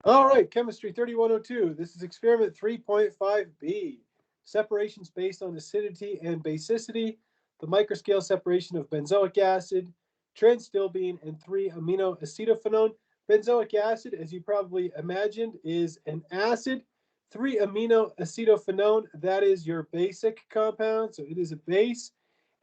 All right, Chemistry 3102. This is experiment 3.5b. Separations based on acidity and basicity, the microscale separation of benzoic acid, transtylbene, and 3-amino-acetophenone. Benzoic acid, as you probably imagined, is an acid. 3-amino-acetophenone, that is your basic compound, so it is a base.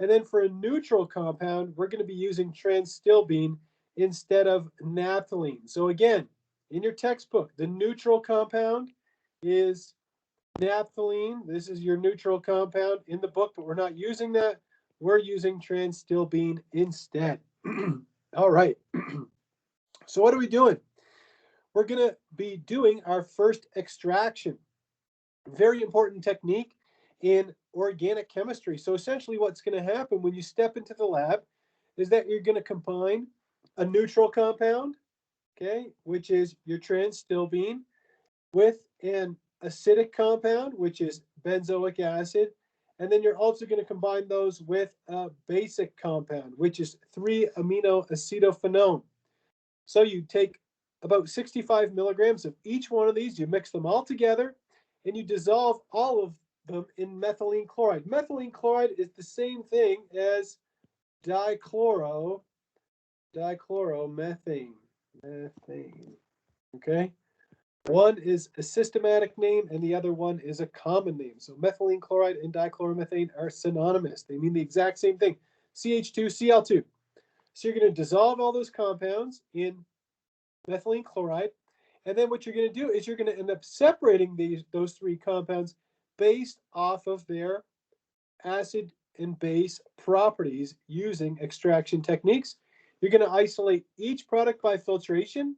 And then for a neutral compound, we're going to be using transtylbene instead of naphthalene. So again, in your textbook, the neutral compound is naphthalene. This is your neutral compound in the book, but we're not using that. We're using transtylbene instead. All right. So what are we doing? We're going to be doing our first extraction. Very important technique in organic chemistry. So essentially what's going to happen when you step into the lab is that you're going to combine a neutral compound, okay, which is your transtylbene, with an acidic compound, which is benzoic acid. And then you're also going to combine those with a basic compound, which is 3-amino-acetophenone. So you take about 65 milligrams of each one of these, you mix them all together, and you dissolve all of them in methylene chloride. Methylene chloride is the same thing as dichloromethane. Methane. Okay? One is a systematic name and the other one is a common name. So methylene chloride and dichloromethane are synonymous. They mean the exact same thing. CH2Cl2. So you're going to dissolve all those compounds in methylene chloride. And then what you're going to do is you're going to end up separating those three compounds based off of their acid and base properties using extraction techniques. You're going to isolate each product by filtration.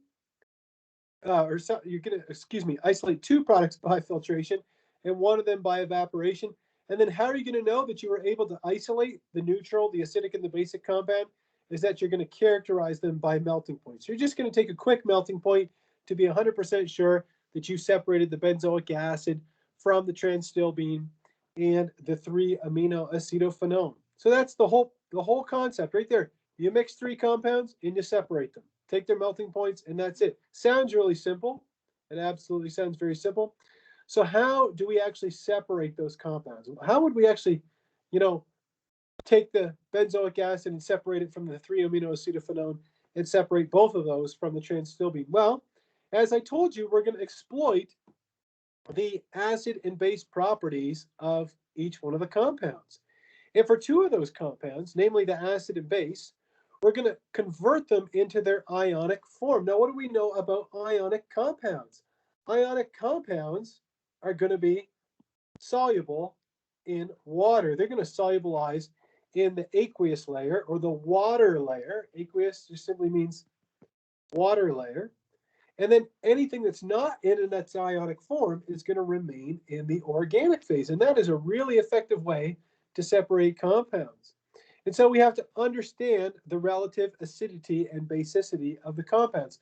You're going to, isolate two products by filtration and one of them by evaporation. And then how are you going to know that you were able to isolate the neutral, the acidic, and the basic compound? Is that you're going to characterize them by melting points. You're just going to take a quick melting point to be 100% sure that you separated the benzoic acid from the transtylbene and the 3-amino-acetophenone. So that's the whole concept right there. You mix three compounds and you separate them. Take their melting points, and that's it. Sounds really simple. It absolutely sounds very simple. So how do we actually separate those compounds? How would we actually, take the benzoic acid and separate it from the 3-amino-acetophenone and separate both of those from the transtylbene? Well, as I told you, we're going to exploit the acid and base properties of each one of the compounds. And for two of those compounds, namely the acid and base, we're going to convert them into their ionic form. Now, what do we know about ionic compounds? Ionic compounds are going to be soluble in water. They're going to solubilize in the aqueous layer or the water layer. Aqueous just simply means water layer. And then anything that's not in its ionic form is going to remain in the organic phase. And that is a really effective way to separate compounds. And so we have to understand the relative acidity and basicity of the compounds.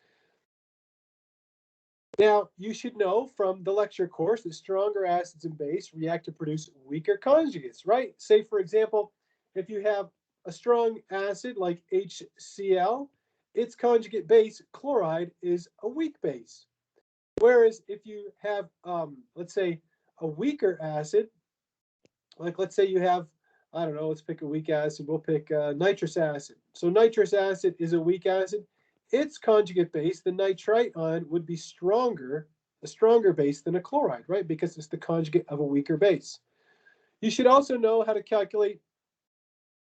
Now, you should know from the lecture course that stronger acids and base react to produce weaker conjugates, right? Say, for example, if you have a strong acid like HCl, its conjugate base, chloride, is a weak base. Whereas if you have, let's say, a weaker acid, like let's say you have, I don't know, let's pick a weak acid. We'll pick nitrous acid. So nitrous acid is a weak acid. Its conjugate base, the nitrite ion, would be a stronger base than a chloride, right? Because it's the conjugate of a weaker base. You should also know how to calculate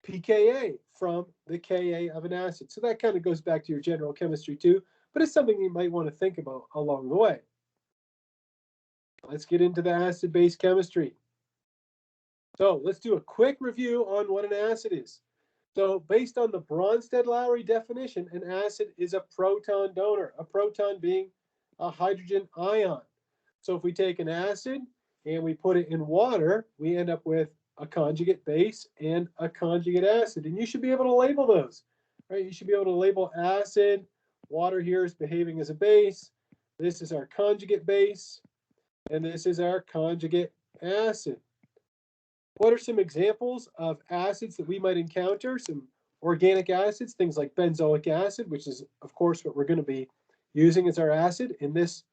pKa from the Ka of an acid. So that kind of goes back to your general chemistry too, but it's something you might want to think about along the way. Let's get into the acid-base chemistry. So let's do a quick review on what an acid is. So based on the Bronsted-Lowry definition, an acid is a proton donor, a proton being a hydrogen ion. So if we take an acid and we put it in water, we end up with a conjugate base and a conjugate acid. And you should be able to label those, right? You should be able to label acid. Water here is behaving as a base. This is our conjugate base, and this is our conjugate acid. What are some examples of acids that we might encounter? Some organic acids, things like benzoic acid, which is, of course, what we're going to be using as our acid in this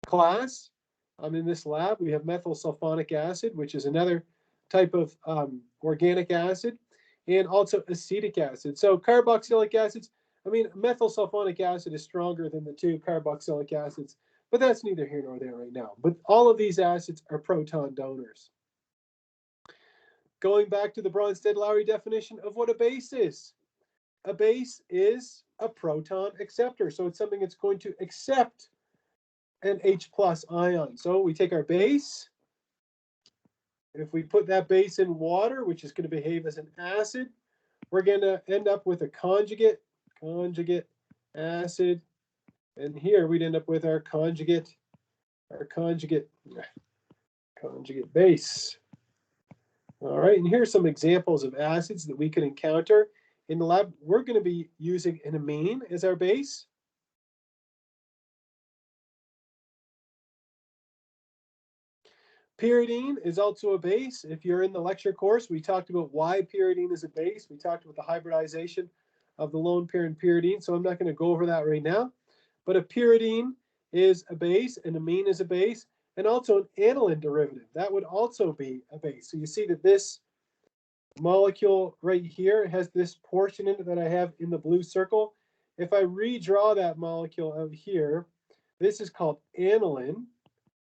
class. In this lab, we have methyl sulfonic acid, which is another type of organic acid, and also acetic acid. So carboxylic acids, methyl sulfonic acid is stronger than the two carboxylic acids, but that's neither here nor there right now. But all of these acids are proton donors. Going back to the Bronsted-Lowry definition of what a base is. A base is a proton acceptor. So it's something that's going to accept an H plus ion. So we take our base. If we put that base in water, which is going to behave as an acid, we're going to end up with a conjugate acid. And here we'd end up with our conjugate base. All right, and here are some examples of acids that we can encounter in the lab. We're going to be using an amine as our base. Pyridine is also a base. If you're in the lecture course, we talked about why pyridine is a base. We talked about the hybridization of the lone pair in pyridine, so I'm not going to go over that right now. But a pyridine is a base, an amine is a base, and also an aniline derivative. That would also be a base. So you see that this molecule right here has this portion in it that I have in the blue circle. If I redraw that molecule out here, this is called aniline.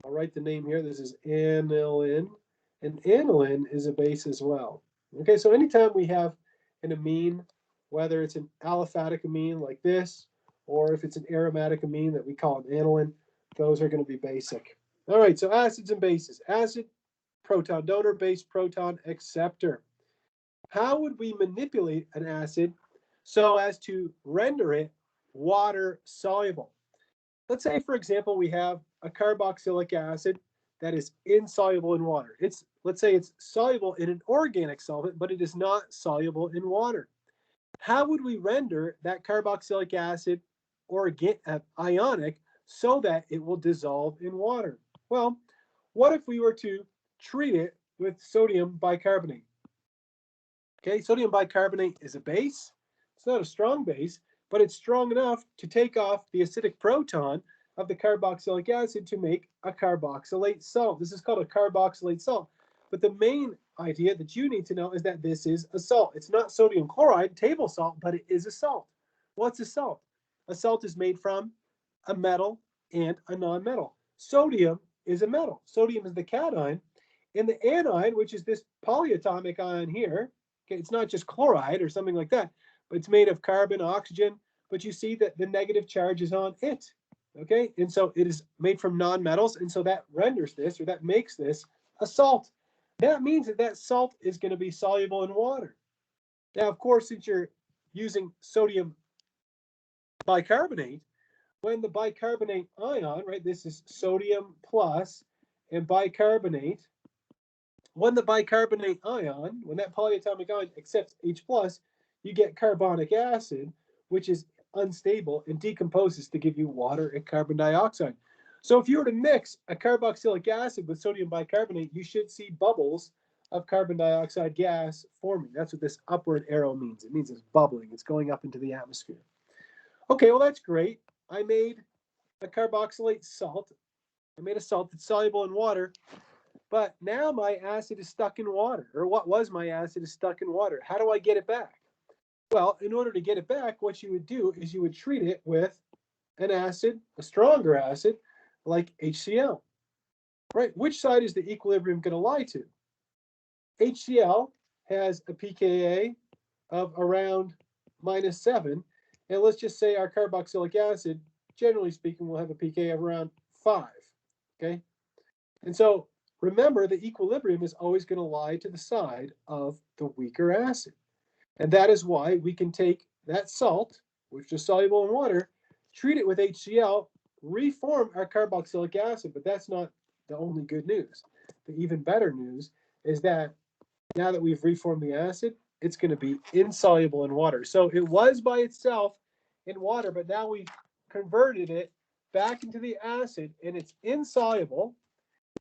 I'll write the name here. This is aniline, and aniline is a base as well. Okay, so anytime we have an amine, whether it's an aliphatic amine like this, or if it's an aromatic amine that we call an aniline, those are going to be basic. All right, so acids and bases. Acid, proton donor, base, proton acceptor. How would we manipulate an acid so as to render it water soluble? Let's say, for example, we have a carboxylic acid that is insoluble in water. Let's say it's soluble in an organic solvent, but it is not soluble in water. How would we render that carboxylic acid ionic so that it will dissolve in water? Well, what if we were to treat it with sodium bicarbonate? Okay, sodium bicarbonate is a base. It's not a strong base, but it's strong enough to take off the acidic proton of the carboxylic acid to make a carboxylate salt. This is called a carboxylate salt. But the main idea that you need to know is that this is a salt. It's not sodium chloride, table salt, but it is a salt. What's a salt? A salt is made from a metal and a nonmetal. Sodium is a metal. Sodium is the cation. And the anion, which is this polyatomic ion here, okay, it's not just chloride or something like that, but it's made of carbon, oxygen, but you see that the negative charge is on it, okay? And so it is made from nonmetals, and so that renders this, or that makes this, a salt. That means that that salt is going to be soluble in water. Now, of course, since you're using sodium bicarbonate, when the bicarbonate ion, right, this is sodium plus and bicarbonate, when the bicarbonate ion, when that polyatomic ion accepts H+, you get carbonic acid, which is unstable and decomposes to give you water and carbon dioxide. So if you were to mix a carboxylic acid with sodium bicarbonate, you should see bubbles of carbon dioxide gas forming. That's what this upward arrow means. It means it's bubbling. It's going up into the atmosphere. Okay, well, that's great. I made a carboxylate salt. I made a salt that's soluble in water. But now my acid is stuck in water, or what was my acid is stuck in water. How do I get it back? Well, in order to get it back, what you would do is you would treat it with an acid, a stronger acid, like HCl. Right? Which side is the equilibrium going to lie to? HCl has a pKa of around -7, and let's just say our carboxylic acid, generally speaking, will have a pKa of around 5. Okay? And so remember, the equilibrium is always going to lie to the side of the weaker acid. And that is why we can take that salt, which is soluble in water, treat it with HCl, reform our carboxylic acid. But that's not the only good news. The even better news is that now that we've reformed the acid, it's going to be insoluble in water. So it was by itself in water, but now we've converted it back into the acid, and it's insoluble.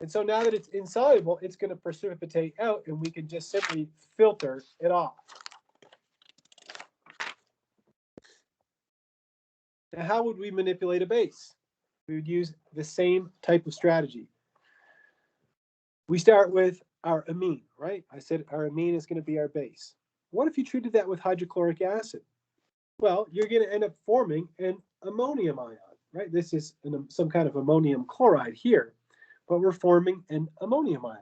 And so now that it's insoluble, it's going to precipitate out, and we can just simply filter it off. Now, how would we manipulate a base? we would use the same type of strategy. We start with our amine, right? I said our amine is going to be our base. What if you treated that with hydrochloric acid? Well, you're going to end up forming an ammonium ion, right? This is some kind of ammonium chloride here, but we're forming an ammonium ion.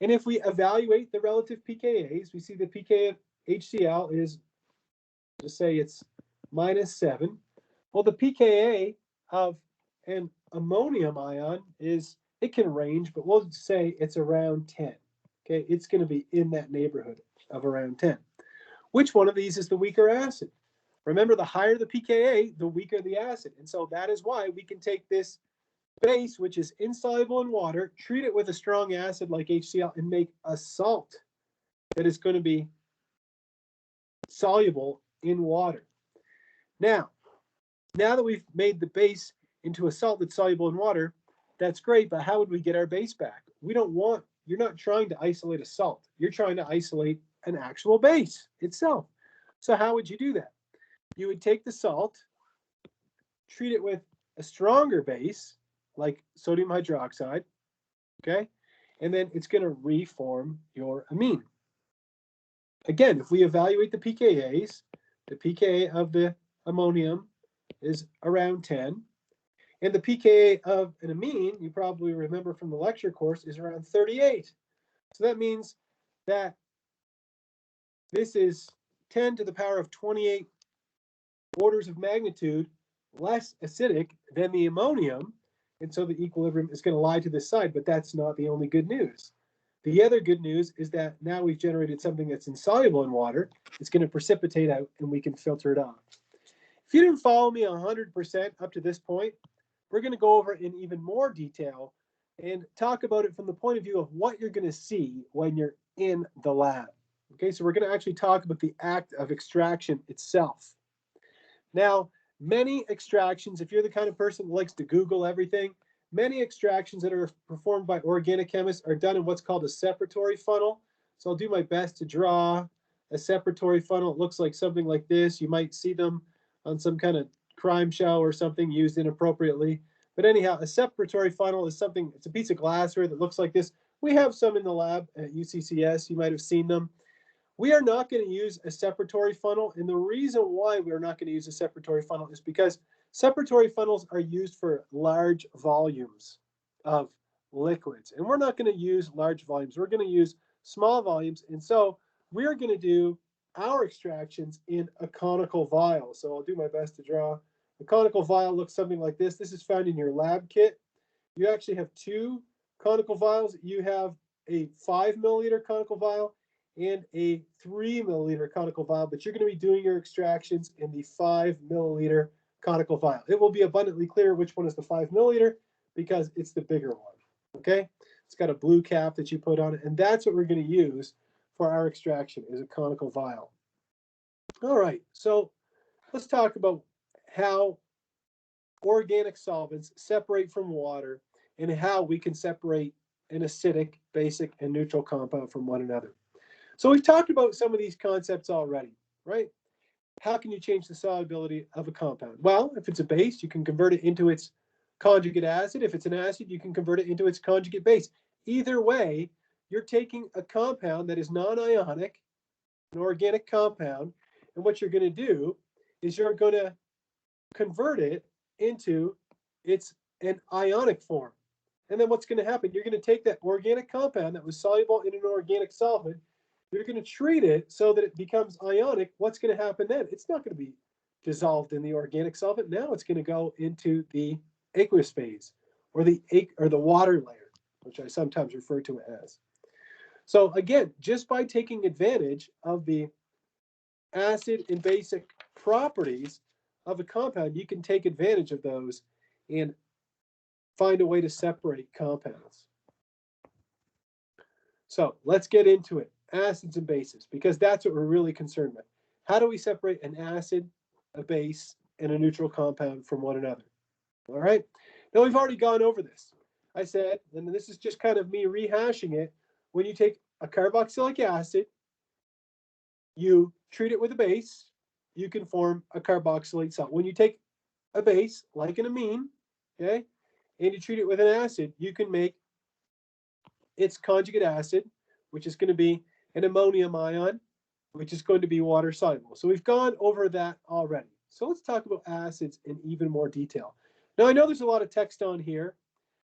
And if we evaluate the relative pKa's, we see the pK of HCl is, just say it's -7. Well, the pKa of an ammonium ion is, it can range, but we'll say it's around 10. Okay, it's going to be in that neighborhood of around 10. Which one of these is the weaker acid? Remember, the higher the pKa, the weaker the acid. And so that is why we can take this base, which is insoluble in water, treat it with a strong acid like HCl, and make a salt that is going to be soluble in water. Now that we've made the base into a salt that's soluble in water, that's great, but how would we get our base back? You're not trying to isolate a salt. You're trying to isolate an actual base itself. So how would you do that? You would take the salt, treat it with a stronger base, like sodium hydroxide, okay? And then it's going to reform your amine. Again, if we evaluate the pKa's, the pKa of the ammonium is around 10, and the pKa of an amine, you probably remember from the lecture course, is around 38. So that means that this is 10 to the power of 28 orders of magnitude less acidic than the ammonium, and so the equilibrium is going to lie to this side, but that's not the only good news. The other good news is that now we've generated something that's insoluble in water. It's going to precipitate out, and we can filter it off. If you didn't follow me 100% up to this point, we're going to go over it in even more detail and talk about it from the point of view of what you're going to see when you're in the lab. Okay, so we're going to actually talk about the act of extraction itself. Now, many extractions, if you're the kind of person who likes to Google everything, many extractions that are performed by organic chemists are done in what's called a separatory funnel. So I'll do my best to draw a separatory funnel. It looks like something like this. You might see them on some kind of crime show or something used inappropriately. But anyhow, a separatory funnel is something, it's a piece of glassware that looks like this. We have some in the lab at UCCS. You might have seen them. We are not going to use a separatory funnel, and the reason why we are not going to use a separatory funnel is because separatory funnels are used for large volumes of liquids, and we're not going to use large volumes. We're going to use small volumes, and so we're going to do our extractions in a conical vial. So I'll do my best to draw. A conical vial looks something like this. This is found in your lab kit. You actually have two conical vials. You have a 5 milliliter conical vial and a 3 milliliter conical vial, but you're going to be doing your extractions in the 5 milliliter conical vial. It will be abundantly clear which one is the 5 milliliter because it's the bigger one, okay? It's got a blue cap that you put on it, and that's what we're going to use for our extraction, is a conical vial. All right, so let's talk about how organic solvents separate from water and how we can separate an acidic, basic, and neutral compound from one another. So we've talked about some of these concepts already, right? How can you change the solubility of a compound? Well, if it's a base, you can convert it into its conjugate acid. If it's an acid, you can convert it into its conjugate base. Either way, you're taking a compound that is non-ionic, an organic compound, and what you're going to do is you're going to convert it into an ionic form. And then what's going to happen? You're going to take that organic compound that was soluble in an organic solvent, you're going to treat it so that it becomes ionic. What's going to happen then? It's not going to be dissolved in the organic solvent. Now it's going to go into the aqueous phase, or the water layer, which I sometimes refer to it as. So again, just by taking advantage of the acid and basic properties of a compound, you can take advantage of those and find a way to separate compounds. So let's get into it. Acids and bases, because that's what we're really concerned with. How do we separate an acid, a base, and a neutral compound from one another? All right. Now, we've already gone over this. I said, and this is just kind of me rehashing it, when you take a carboxylic acid, you treat it with a base, you can form a carboxylate salt. When you take a base, like an amine, okay, and you treat it with an acid, you can make its conjugate acid, which is going to be an ammonium ion, which is going to be water soluble. So we've gone over that already. So let's talk about acids in even more detail. Now, I know there's a lot of text on here,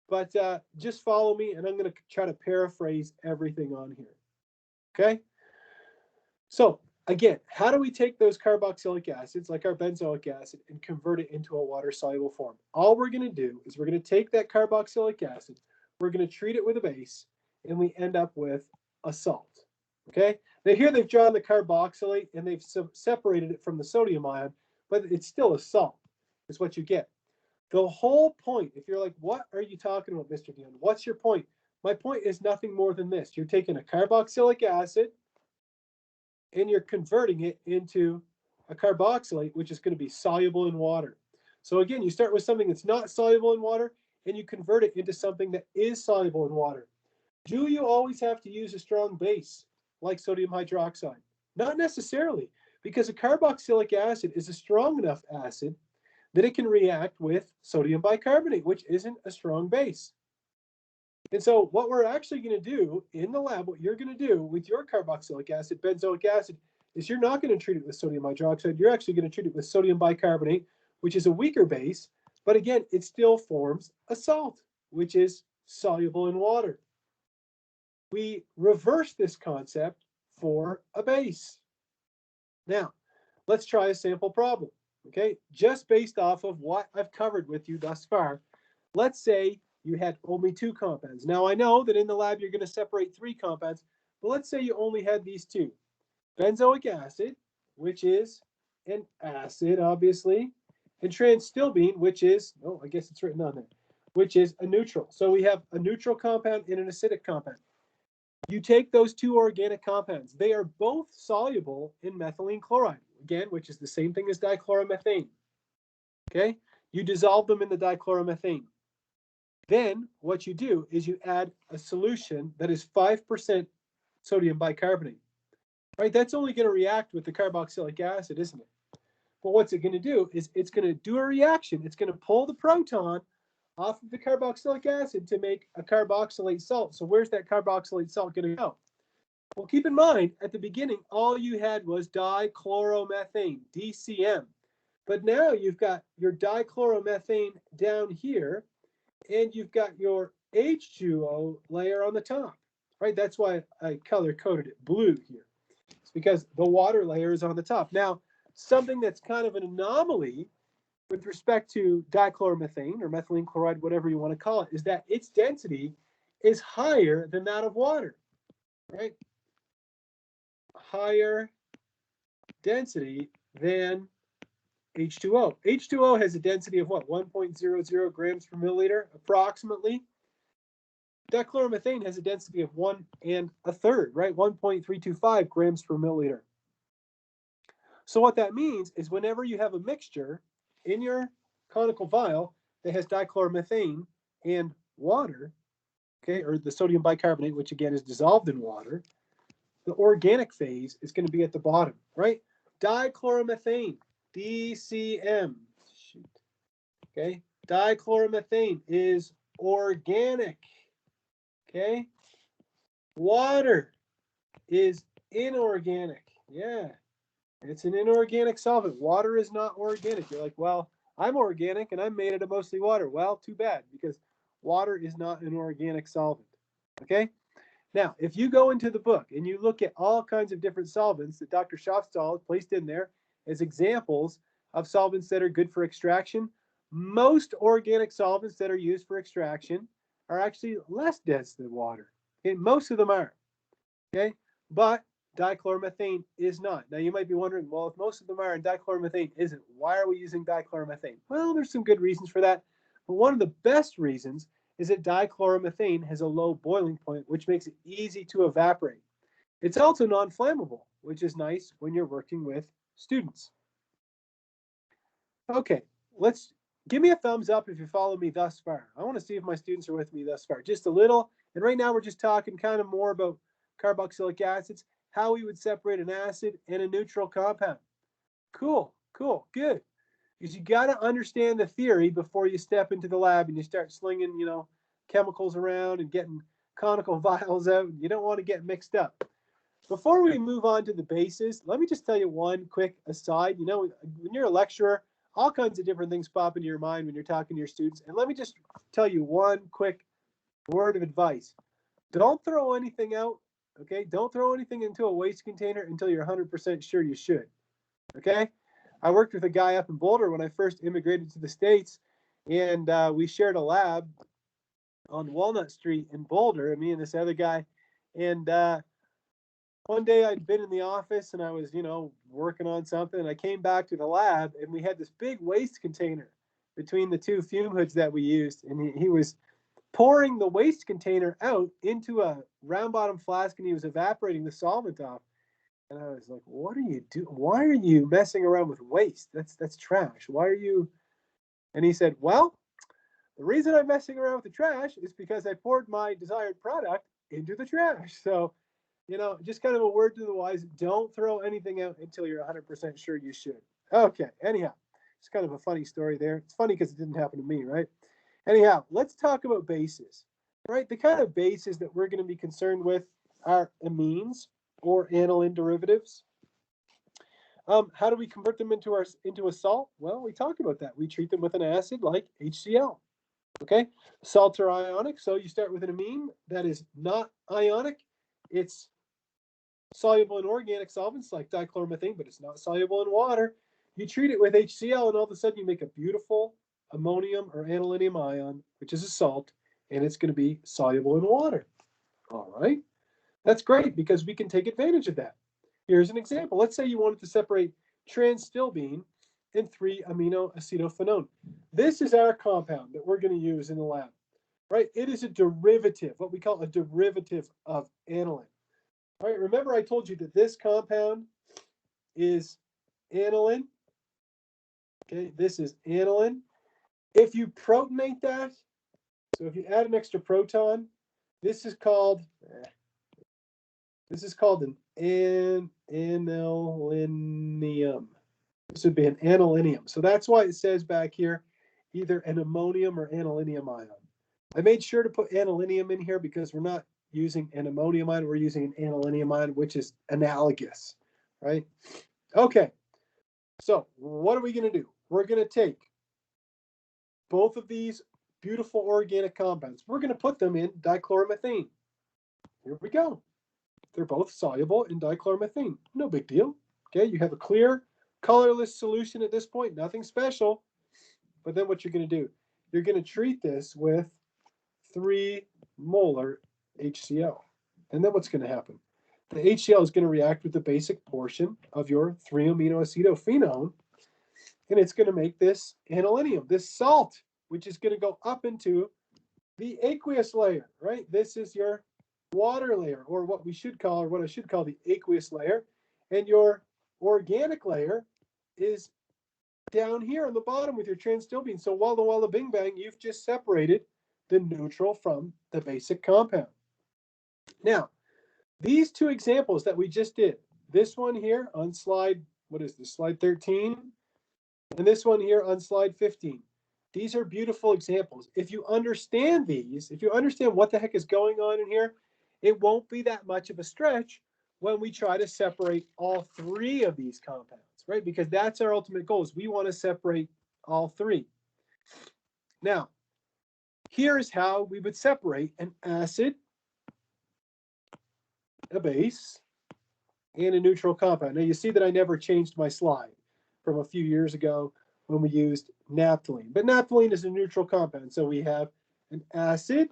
but just follow me, and I'm going to try to paraphrase everything on here. Okay? So again, how do we take those carboxylic acids, like our benzoic acid, and convert it into a water-soluble form? All we're going to do is we're going to take that carboxylic acid, we're going to treat it with a base, and we end up with a salt. Okay? Now here they've drawn the carboxylate, and they've separated it from the sodium ion, but it's still a salt, is what you get. The whole point, if you're like, what are you talking about, Mr. Dion? What's your point? My point is nothing more than this. You're taking a carboxylic acid, and you're converting it into a carboxylate, which is going to be soluble in water. So again, you start with something that's not soluble in water, and you convert it into something that is soluble in water. Do you always have to use a strong base like sodium hydroxide? Not necessarily, because a carboxylic acid is a strong enough acid that it can react with sodium bicarbonate, which isn't a strong base. And so what we're actually going to do in the lab, what you're going to do with your carboxylic acid, benzoic acid, is you're not going to treat it with sodium hydroxide. You're actually going to treat it with sodium bicarbonate, which is a weaker base. But again, it still forms a salt, which is soluble in water. We reverse this concept for a base. Now, let's try a sample problem, okay? Just based off of what I've covered with you thus far. Let's say you had only 2 compounds. Now, I know that in the lab you're going to separate 3 compounds, but let's say you only had these 2. Benzoic acid, which is an acid, obviously, and transstilbene, which is, oh, I guess it's written on there, which is a neutral. So we have a neutral compound and an acidic compound. You take those 2 organic compounds. They are both soluble in methylene chloride, again, which is the same thing as dichloromethane. Okay? You dissolve them in the dichloromethane. Then what you do is you add a solution that is 5% sodium bicarbonate. Right? That's only going to react with the carboxylic acid, isn't it? But what's it going to do is it's going to do a reaction. It's going to pull the proton off of the carboxylic acid to make a carboxylate salt. So where's that carboxylate salt going to go? Well, keep in mind, at the beginning, all you had was dichloromethane, DCM. But now you've got your dichloromethane down here, and you've got your H2O layer on the top, right? That's why I color-coded it blue here. It's because the water layer is on the top. Now, something that's kind of an anomaly with respect to dichloromethane or methylene chloride, whatever you want to call it, is that its density is higher than that of water, right? Higher density than H2O. H2O has a density of what? 1.00 grams per milliliter, approximately. Dichloromethane has a density of 1 1/3, right? 1.325 grams per milliliter. So what that means is whenever you have a mixture in your conical vial that has dichloromethane and water, okay, or the sodium bicarbonate, which again is dissolved in water, the organic phase is going to be at the bottom, right? Dichloromethane, DCM. Shoot. Okay, dichloromethane is organic. Okay, water is inorganic. Yeah, it's an inorganic solvent. Water is not organic. You're like, well, I'm organic and I'm made out of mostly water. Well, too bad, because water is not an organic solvent. Okay? Now, if you go into the book and you look at all kinds of different solvents that Dr. Schaafstal placed in there as examples of solvents that are good for extraction, most organic solvents that are used for extraction are actually less dense than water. Okay? Most of them are. Okay? But dichloromethane is not. Now, you might be wondering, well, if most of them are and dichloromethane isn't, why are we using dichloromethane? Well, there's some good reasons for that. But one of the best reasons is that dichloromethane has a low boiling point, which makes it easy to evaporate. It's also non-flammable, which is nice when you're working with students. Okay, let's give me a thumbs up if you follow me thus far. I want to see if my students are with me thus far, just a little. And right now we're just talking kind of more about carboxylic acids, how we would separate an acid and a neutral compound. Cool, cool, good. Because you got to understand the theory before you step into the lab and you start slinging, chemicals around and getting conical vials out. You don't want to get mixed up. Before we move on to the bases, let me just tell you one quick aside. When you're a lecturer, all kinds of different things pop into your mind when you're talking to your students. And let me just tell you one quick word of advice. Don't throw anything out, okay? Don't throw anything into a waste container until you're 100% sure you should, okay? I worked with a guy up in Boulder when I first immigrated to the States, and we shared a lab on Walnut Street in Boulder, me and this other guy. And one day I'd been in the office and I was, working on something, and I came back to the lab and we had this big waste container between the two fume hoods that we used, and he was pouring the waste container out into a round bottom flask, and he was evaporating the solvent off. And I was like, what are you doing? Why are you messing around with waste? That's trash. Why are you? And he said, well, the reason I'm messing around with the trash is because I poured my desired product into the trash. So, just kind of a word to the wise, don't throw anything out until you're 100% sure you should. Okay, anyhow, it's kind of a funny story there. It's funny because it didn't happen to me, right? Anyhow, let's talk about bases, right? The kind of bases that we're going to be concerned with are amines or aniline derivatives. How do we convert them into a salt? Well, we talk about that. We treat them with an acid like HCl. Okay, salts are ionic, so you start with an amine that is not ionic. It's soluble in organic solvents like dichloromethane, but it's not soluble in water. You treat it with HCl, and all of a sudden you make a beautiful ammonium or anilinium ion, which is a salt, and it's going to be soluble in water. All right, that's great because we can take advantage of that. Here's an example. Let's say you wanted to separate transstilbene and 3-aminoacetophenone. This is our compound that we're going to use in the lab, right? It is a derivative, what we call a derivative of aniline. All right, remember I told you that this compound is aniline. Okay, this is aniline. If you protonate that, so if you add an extra proton, this is called an anilinium. This would be an anilinium. So that's why it says back here either an ammonium or anilinium ion. I made sure to put anilinium in here because we're not using an ammonium ion, we're using an anilinium ion, which is analogous, right? Okay, so what are we going to do? We're going to take both of these beautiful organic compounds. We're going to put them in dichloromethane. Here we go. They're both soluble in dichloromethane. No big deal. Okay, you have a clear, colorless solution at this point, nothing special. But then what you're going to do, you're going to treat this with 3 molar HCl. And then what's going to happen? The HCl is going to react with the basic portion of your 3-aminoacetophenone, and it's going to make this anilinium, this salt, which is going to go up into the aqueous layer, right? This is your water layer, or what I should call the aqueous layer. And your organic layer is down here on the bottom with your transstilbene. So walla bing bang, you've just separated the neutral from the basic compound. Now, these two examples that we just did, this one here on slide, what is this, slide 13? And this one here on slide 15. These are beautiful examples. If you understand these, if you understand what the heck is going on in here, it won't be that much of a stretch when we try to separate all 3 of these compounds, right? Because that's our ultimate goal, is we want to separate all 3. Now, here's how we would separate an acid, a base, and a neutral compound. Now, you see that I never changed my slide from a few years ago when we used naphthalene. But naphthalene is a neutral compound. So we have an acid,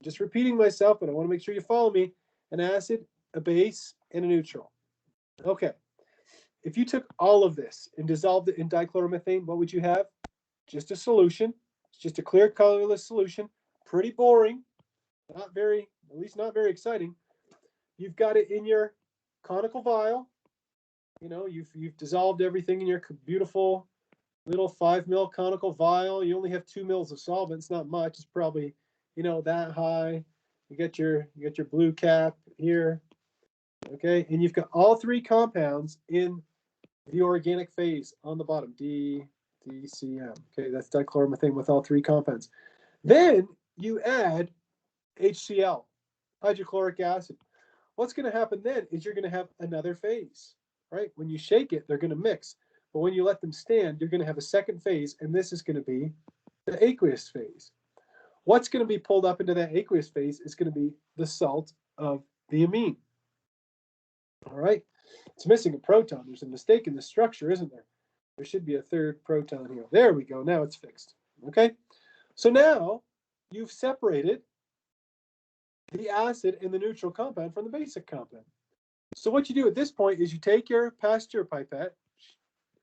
just repeating myself, but I want to make sure you follow me, an acid, a base, and a neutral. Okay. If you took all of this and dissolved it in dichloromethane, what would you have? Just a solution. It's just a clear, colorless solution. Pretty boring. At least not very exciting. You've got it in your conical vial. You've dissolved everything in your beautiful little 5 ml conical vial. You only have 2 mils of solvent. It's not much. It's probably, that high. You got your blue cap here. Okay, and you've got all 3 compounds in the organic phase on the bottom, D, DCM. Okay, that's dichloromethane with all three compounds. Then you add HCl, hydrochloric acid. What's going to happen then is you're going to have another phase, right? When you shake it, they're going to mix. But when you let them stand, you're going to have a second phase, and this is going to be the aqueous phase. What's going to be pulled up into that aqueous phase is going to be the salt of the amine. All right? It's missing a proton. There's a mistake in the structure, isn't there? There should be a third proton here. There we go. Now it's fixed. Okay? So now you've separated the acid and the neutral compound from the basic compound. So what you do at this point is you take your Pasteur pipette.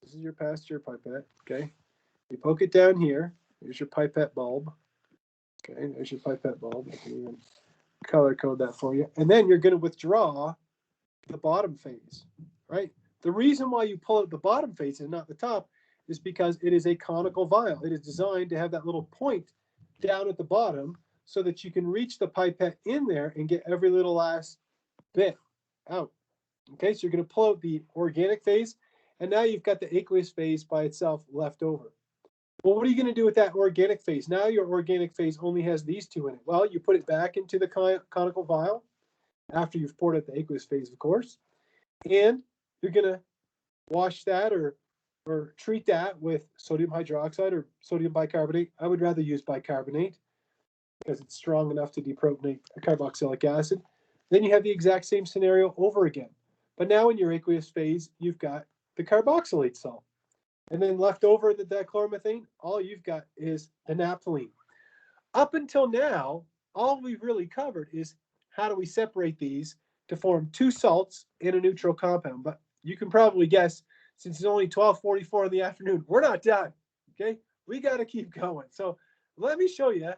This is your Pasteur pipette, okay? You poke it down here. Here's your pipette bulb. Okay, there's your pipette bulb. I can even color code that for you. And then you're going to withdraw the bottom phase, right? The reason why you pull out the bottom phase and not the top is because it is a conical vial. It is designed to have that little point down at the bottom so that you can reach the pipette in there and get every little last bit out. Okay, so you're going to pull out the organic phase, and now you've got the aqueous phase by itself left over. Well, what are you going to do with that organic phase? Now your organic phase only has these two in it. Well, you put it back into the conical vial after you've poured out the aqueous phase, of course, and you're going to wash that or treat that with sodium hydroxide or sodium bicarbonate. I would rather use bicarbonate because it's strong enough to deprotonate a carboxylic acid. Then you have the exact same scenario over again. But now in your aqueous phase, you've got the carboxylate salt. And then left over the dichloromethane, all you've got is the naphthalene. Up until now, all we've really covered is how do we separate these to form two salts in a neutral compound. But you can probably guess, since it's only 12:44 in the afternoon, we're not done, okay? We got to keep going. So let me show you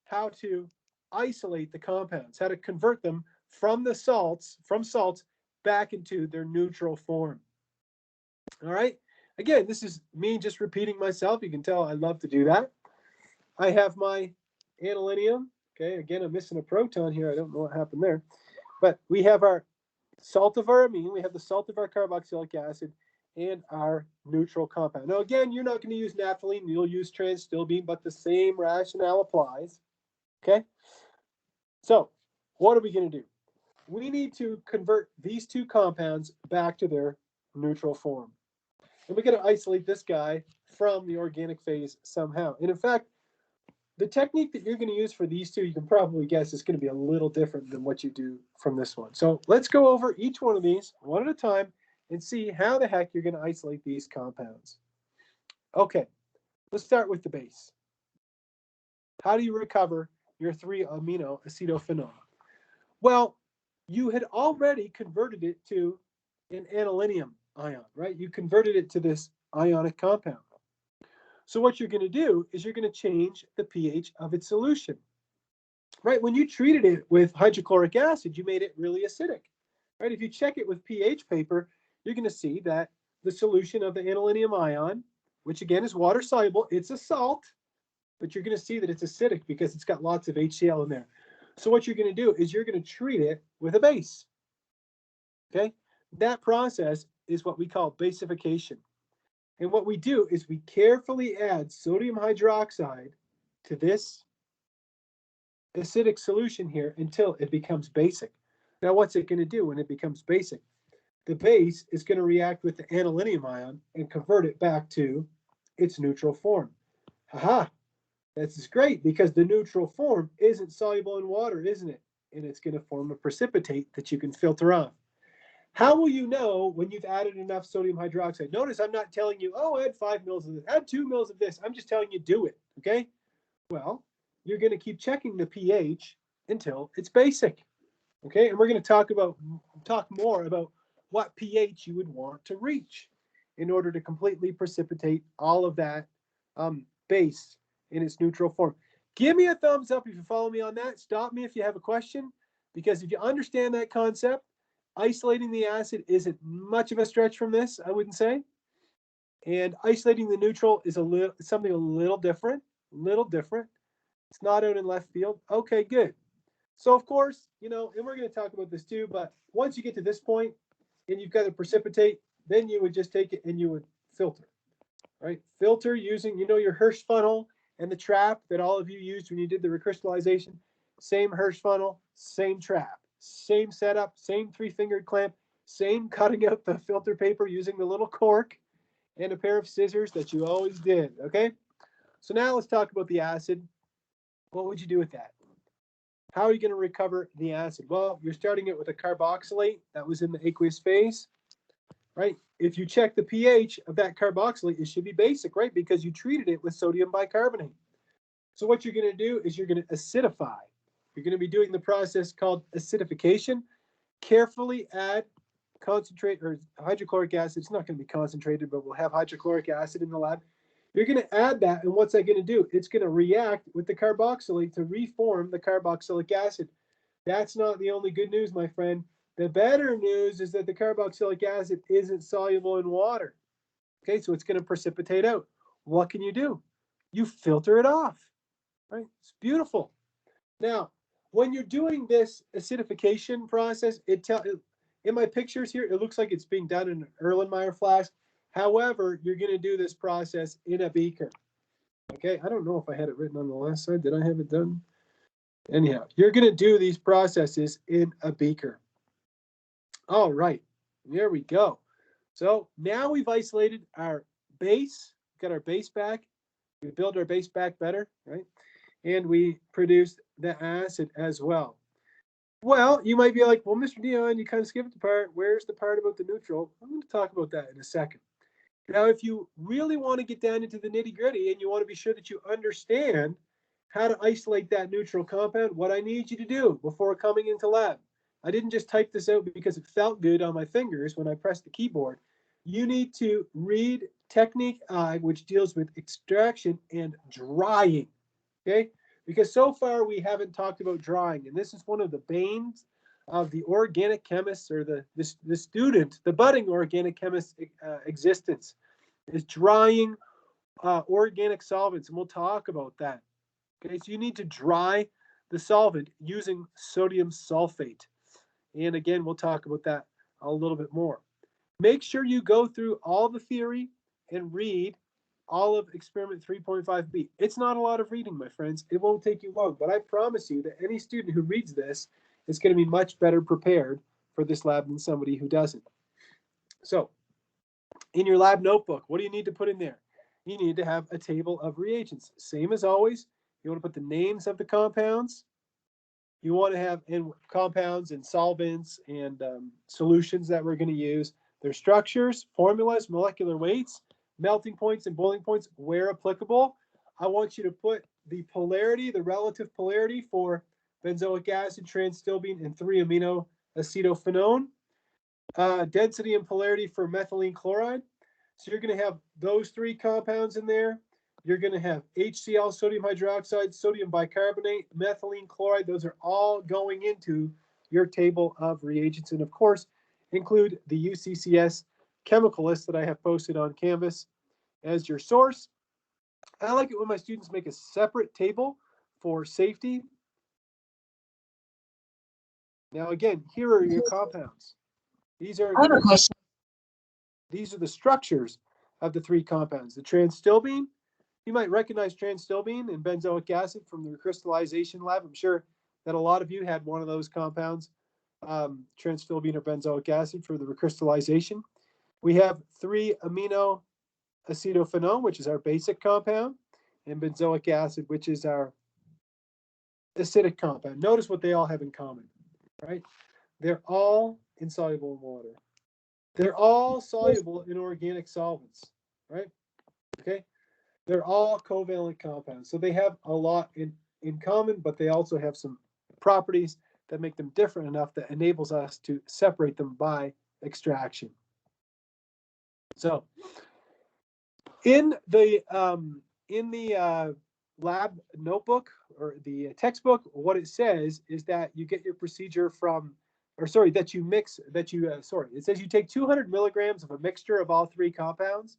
how to isolate the compounds, how to convert them from salts back into their neutral form. All right. Again, this is me just repeating myself. You can tell I love to do that. I have my aniline. Okay, again, I'm missing a proton here. I don't know what happened there. But we have our salt of our amine. We have the salt of our carboxylic acid and our neutral compound. Now, again, you're not going to use naphthalene. You'll use transtylbene, but the same rationale applies. Okay? So what are we going to do? We need to convert these two compounds back to their neutral form. And we're going to isolate this guy from the organic phase somehow. And in fact, the technique that you're going to use for these two, you can probably guess, is going to be a little different than what you do from this one. So let's go over each one of these one at a time and see how the heck you're going to isolate these compounds. Okay, let's start with the base. How do you recover your 3-amino acetophenol? Well, you had already converted it to an aniline ion, right? You converted it to this ionic compound. So what you're going to do is you're going to change the pH of its solution, right? When you treated it with hydrochloric acid, you made it really acidic, right? If you check it with pH paper, you're going to see that the solution of the aniline ion, which again is water soluble, it's a salt, but you're going to see that it's acidic because it's got lots of HCl in there. So what you're going to do is you're going to treat it with a base, okay? That process is what we call basification. And what we do is we carefully add sodium hydroxide to this acidic solution here until it becomes basic. Now, what's it going to do when it becomes basic? The base is going to react with the aniline ion and convert it back to its neutral form. Haha, that's great because the neutral form isn't soluble in water, isn't it? And it's going to form a precipitate that you can filter off. How will you know when you've added enough sodium hydroxide? Notice I'm not telling you, oh, add 5 mils of this, add 2 mils of this. I'm just telling you, do it, okay? Well, you're going to keep checking the pH until it's basic, okay? And we're going to talk more about what pH you would want to reach in order to completely precipitate all of that base in its neutral form. Give me a thumbs up if you follow me on that. Stop me if you have a question, because if you understand that concept, isolating the acid isn't much of a stretch from this, I wouldn't say. And isolating the neutral is something a little different, It's not out in left field. Okay, good. So of course, and we're going to talk about this too, but once you get to this point and you've got to precipitate, then you would just take it and you would filter. right? Filter using, you know, your Hirsch funnel and the trap that all of you used when you did the recrystallization. Same Hirsch funnel, same trap, same setup, same 3-fingered clamp, same cutting out the filter paper using the little cork and a pair of scissors that you always did, okay? So now let's talk about the acid. What would you do with that? How are you going to recover the acid? Well, you're starting it with a carboxylate that was in the aqueous phase, right? If you check the pH of that carboxylate, it should be basic, right? Because you treated it with sodium bicarbonate. So what you're going to do is you're going to acidify. You're going to be doing the process called acidification. Carefully add concentrate or hydrochloric acid. It's not going to be concentrated, but we'll have hydrochloric acid in the lab. You're going to add that, and what's that going to do? It's going to react with the carboxylate to reform the carboxylic acid. That's not the only good news, my friend. The better news is that the carboxylic acid isn't soluble in water. Okay, so it's going to precipitate out. What can you do? You filter it off, right? It's beautiful. Now, when you're doing this acidification process, in my pictures here, it looks like it's being done in an Erlenmeyer flask. However, you're going to do this process in a beaker. Okay, I don't know if I had it written on the last side. Did I have it done? Anyhow, you're going to do these processes in a beaker. All right, there we go. So now we've isolated our base, got our base back. We build our base back better, right? And we produce the acid as well. Well, you might be like, well, Mr. Dion, you kind of skipped the part. Where's the part about the neutral? I'm going to talk about that in a second. Now, if you really want to get down into the nitty gritty and you want to be sure that you understand how to isolate that neutral compound, what I need you to do before coming into lab, I didn't just type this out because it felt good on my fingers when I pressed the keyboard. You need to read Technique I, which deals with extraction and drying, okay? Because so far we haven't talked about drying, and this is one of the banes of the organic chemist or the student, the budding organic chemist existence, is drying organic solvents, and we'll talk about that. Okay, so you need to dry the solvent using sodium sulfate, and again, we'll talk about that a little bit more. Make sure you go through all the theory and read all of experiment 3.5b. It's not a lot of reading, my friends. It won't take you long, but I promise you that any student who reads this is going to be much better prepared for this lab than somebody who doesn't. So in your lab notebook, what do you need to put in there? You need to have a table of reagents. Same as always, you want to put the names of the compounds. You want to have compounds and solvents and solutions that we're going to use. Their structures, formulas, molecular weights, melting points and boiling points where applicable. I want you to put the polarity, the relative polarity for benzoic acid, transtylbene, and 3-amino acetophenone. Density and polarity for methylene chloride. So you're going to have those 3 compounds in there. You're going to have HCl, sodium hydroxide, sodium bicarbonate, methylene chloride. Those are all going into your table of reagents. And of course, include the UCCS chemical list that I have posted on Canvas as your source. I like it when my students make a separate table for safety. Now, again, here are your compounds. These are the structures of the 3 compounds. The transtylbene, you might recognize transtylbene and benzoic acid from the recrystallization lab. I'm sure that a lot of you had one of those compounds, transtylbene or benzoic acid for the recrystallization. We have 3-amino acetophenone, which is our basic compound, and benzoic acid, which is our acidic compound. Notice what they all have in common, right? They're all insoluble in water. They're all soluble in organic solvents, right? Okay. They're all covalent compounds. So they have a lot in common, but they also have some properties that make them different enough that enables us to separate them by extraction. So in the lab notebook or the textbook, what it says is that you get your procedure from, or sorry, that you mix, that you, it says you take 200 milligrams of a mixture of all 3 compounds.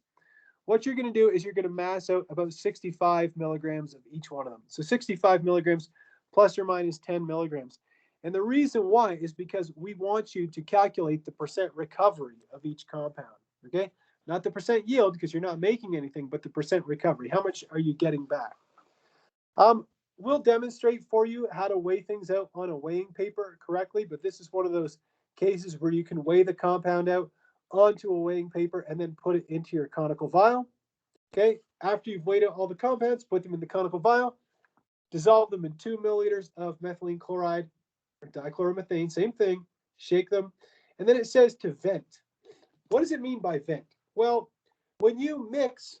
What you're going to do is you're going to mass out about 65 milligrams of each one of them. So 65 milligrams plus or minus 10 milligrams. And the reason why is because we want you to calculate the percent recovery of each compound, okay? Not the percent yield, because you're not making anything, but the percent recovery. How much are you getting back? We'll demonstrate for you how to weigh things out on a weighing paper correctly, but this is one of those cases where you can weigh the compound out onto a weighing paper and then put it into your conical vial. Okay, after you've weighed out all the compounds, put them in the conical vial, dissolve them in 2 milliliters of methylene chloride or dichloromethane, same thing, shake them, and then it says to vent. What does it mean by vent? Well, when you mix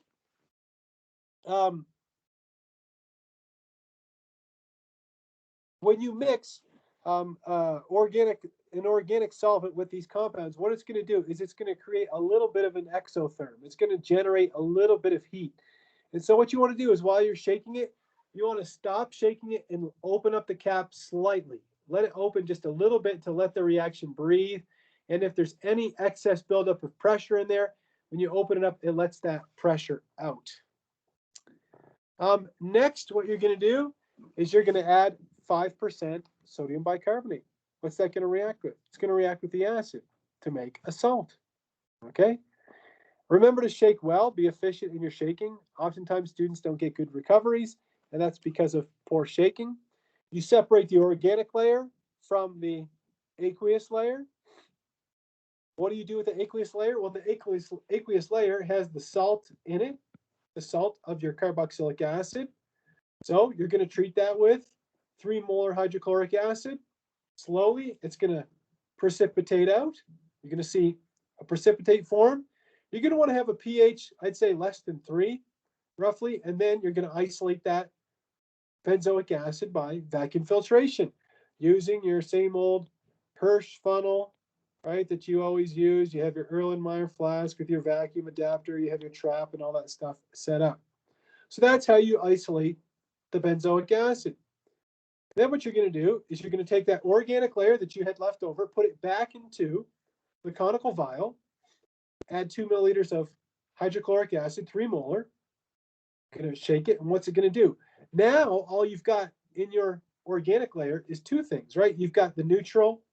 an organic solvent with these compounds, what it's going to do is it's going to create a little bit of an exotherm. It's going to generate a little bit of heat. And so what you want to do is while you're shaking it, you want to stop shaking it and open up the cap slightly. Let it open just a little bit to let the reaction breathe. And if there's any excess buildup of pressure in there, when you open it up, it lets that pressure out. Next, what you're going to do is you're going to add 5% sodium bicarbonate. What's that going to react with? It's going to react with the acid to make a salt. Okay? Remember to shake well, be efficient in your shaking. Oftentimes students don't get good recoveries, and that's because of poor shaking. You separate the organic layer from the aqueous layer. What do you do with the aqueous layer? Well, the aqueous layer has the salt in it, the salt of your carboxylic acid. So you're going to treat that with 3 molar hydrochloric acid. Slowly, it's going to precipitate out. You're going to see a precipitate form. You're going to want to have a pH, I'd say less than 3, roughly, and then you're going to isolate that benzoic acid by vacuum filtration using your same old Hirsch funnel, right, that you always use. You have your Erlenmeyer flask with your vacuum adapter, you have your trap and all that stuff set up. So that's how you isolate the benzoic acid. Then what you're going to do is you're going to take that organic layer that you had left over, put it back into the conical vial, add 2 milliliters of hydrochloric acid, 3 molar. You're going to shake it, and what's it going to do? Now, all you've got in your organic layer is 2 things, right? You've got the neutral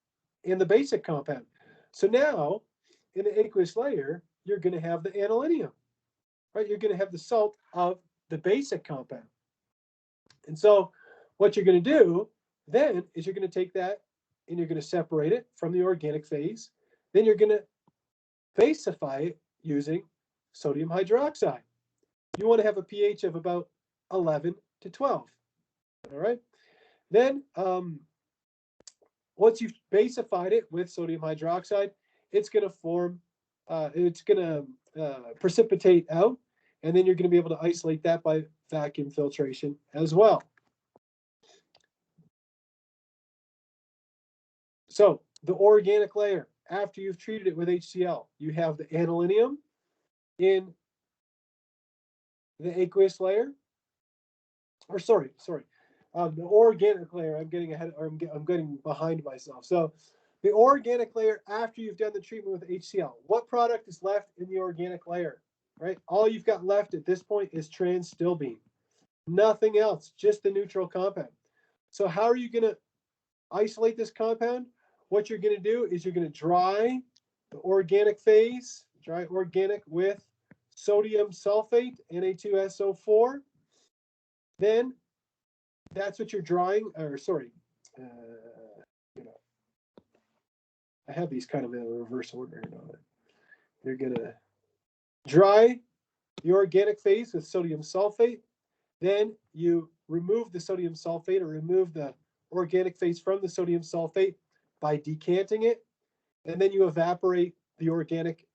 and the basic compound. So now, in the aqueous layer, you're going to have the aniline, right? You're going to have the salt of the basic compound. And so what you're going to do then is you're going to take that and you're going to separate it from the organic phase. Then you're going to basify it using sodium hydroxide. You want to have a pH of about 11 to 12. All right. Then once you've basified it with sodium hydroxide, it's going to form, it's going to precipitate out, and then you're going to be able to isolate that by vacuum filtration as well. So the organic layer, after you've treated it with HCl, you have the aniline in the aqueous layer, or sorry, the organic layer. I'm getting ahead, or I'm getting behind myself. So the organic layer, after you've done the treatment with HCl, what product is left in the organic layer, right? All you've got left at this point is trans-stilbene. Nothing else, just the neutral compound. So how are you going to isolate this compound? What you're going to do is you're going to dry the organic phase, dry organic with sodium sulfate, Na2SO4. Then that's what you're drying, or sorry, I have these kind of in a reverse order. You're going to dry the organic phase with sodium sulfate. Then you remove the sodium sulfate, or remove the organic phase from the sodium sulfate by decanting it, and then you evaporate the organic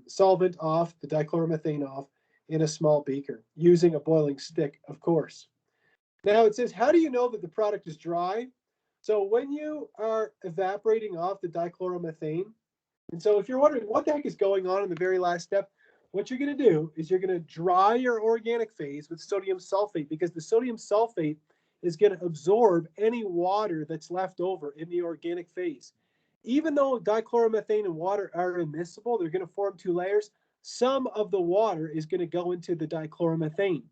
solvent off, the dichloromethane off, in a small beaker, using a boiling stick, of course. Now it says, how do you know that the product is dry? So when you are evaporating off the dichloromethane, and so if you're wondering what the heck is going on in the very last step, what you're going to do is you're going to dry your organic phase with sodium sulfate, because the sodium sulfate is going to absorb any water that's left over in the organic phase. Even though dichloromethane and water are immiscible, they're going to form 2 layers. Some of the water is going to go into the dichloromethane.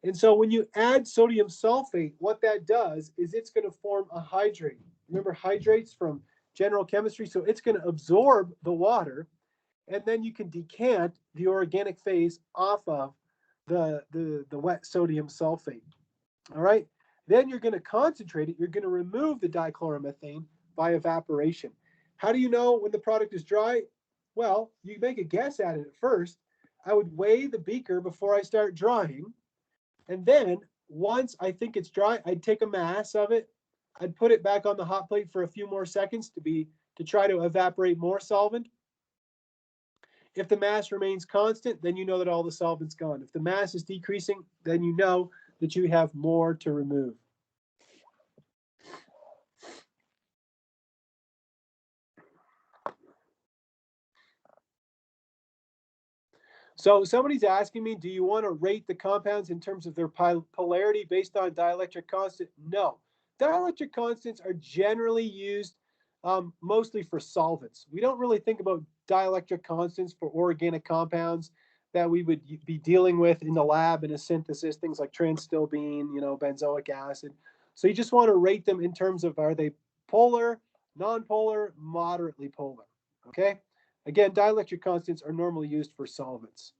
And so when you add sodium sulfate, what that does is it's going to form a hydrate. Remember hydrates from general chemistry? So it's going to absorb the water, and then you can decant the organic phase off of the wet sodium sulfate. All right. Then you're going to concentrate it. You're going to remove the dichloromethane by evaporation. How do you know when the product is dry? Well, you make a guess at it at first. I would weigh the beaker before I start drying. And then once I think it's dry, I'd take a mass of it. I'd put it back on the hot plate for a few more seconds to try to evaporate more solvent. If the mass remains constant, then you know that all the solvent's gone. If the mass is decreasing, then you know that you have more to remove. So somebody's asking me, do you want to rate the compounds in terms of their polarity based on dielectric constant? No. Dielectric constants are generally used mostly for solvents. We don't really think about dielectric constants for organic compounds that we would be dealing with in the lab in a synthesis, things like transstilbene, benzoic acid. So you just want to rate them in terms of, are they polar, nonpolar, moderately polar, okay? Again, dielectric constants are normally used for solvents.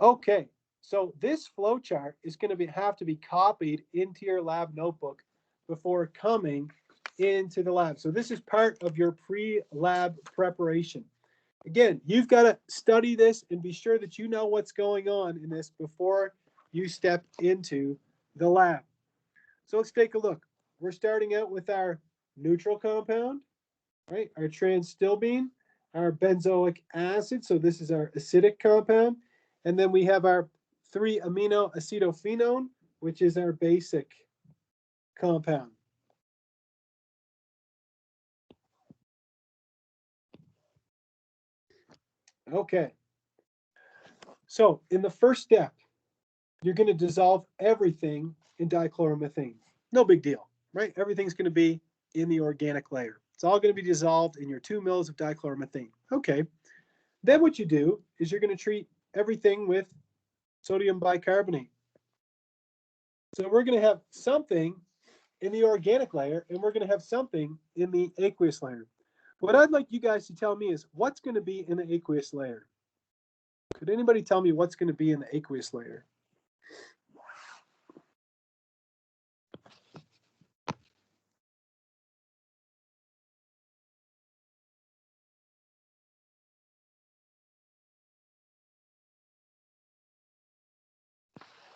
Okay, so this flow chart is going to have to be copied into your lab notebook before coming into the lab. So this is part of your pre-lab preparation. Again, you've got to study this and be sure that you know what's going on in this before you step into the lab. So let's take a look. We're starting out with our neutral compound, right? Our transstilbene, our benzoic acid. So this is our acidic compound. And then we have our 3-amino acetophenone, which is our basic compound. Okay. So in the first step, you're going to dissolve everything in dichloromethane. No big deal, right? Everything's going to be in the organic layer. It's all going to be dissolved in your 2 mils of dichloromethane. Okay. Then what you do is you're going to treat everything with sodium bicarbonate. So we're going to have something in the organic layer, and we're going to have something in the aqueous layer. What I'd like you guys to tell me is what's going to be in the aqueous layer. Could anybody tell me what's going to be in the aqueous layer?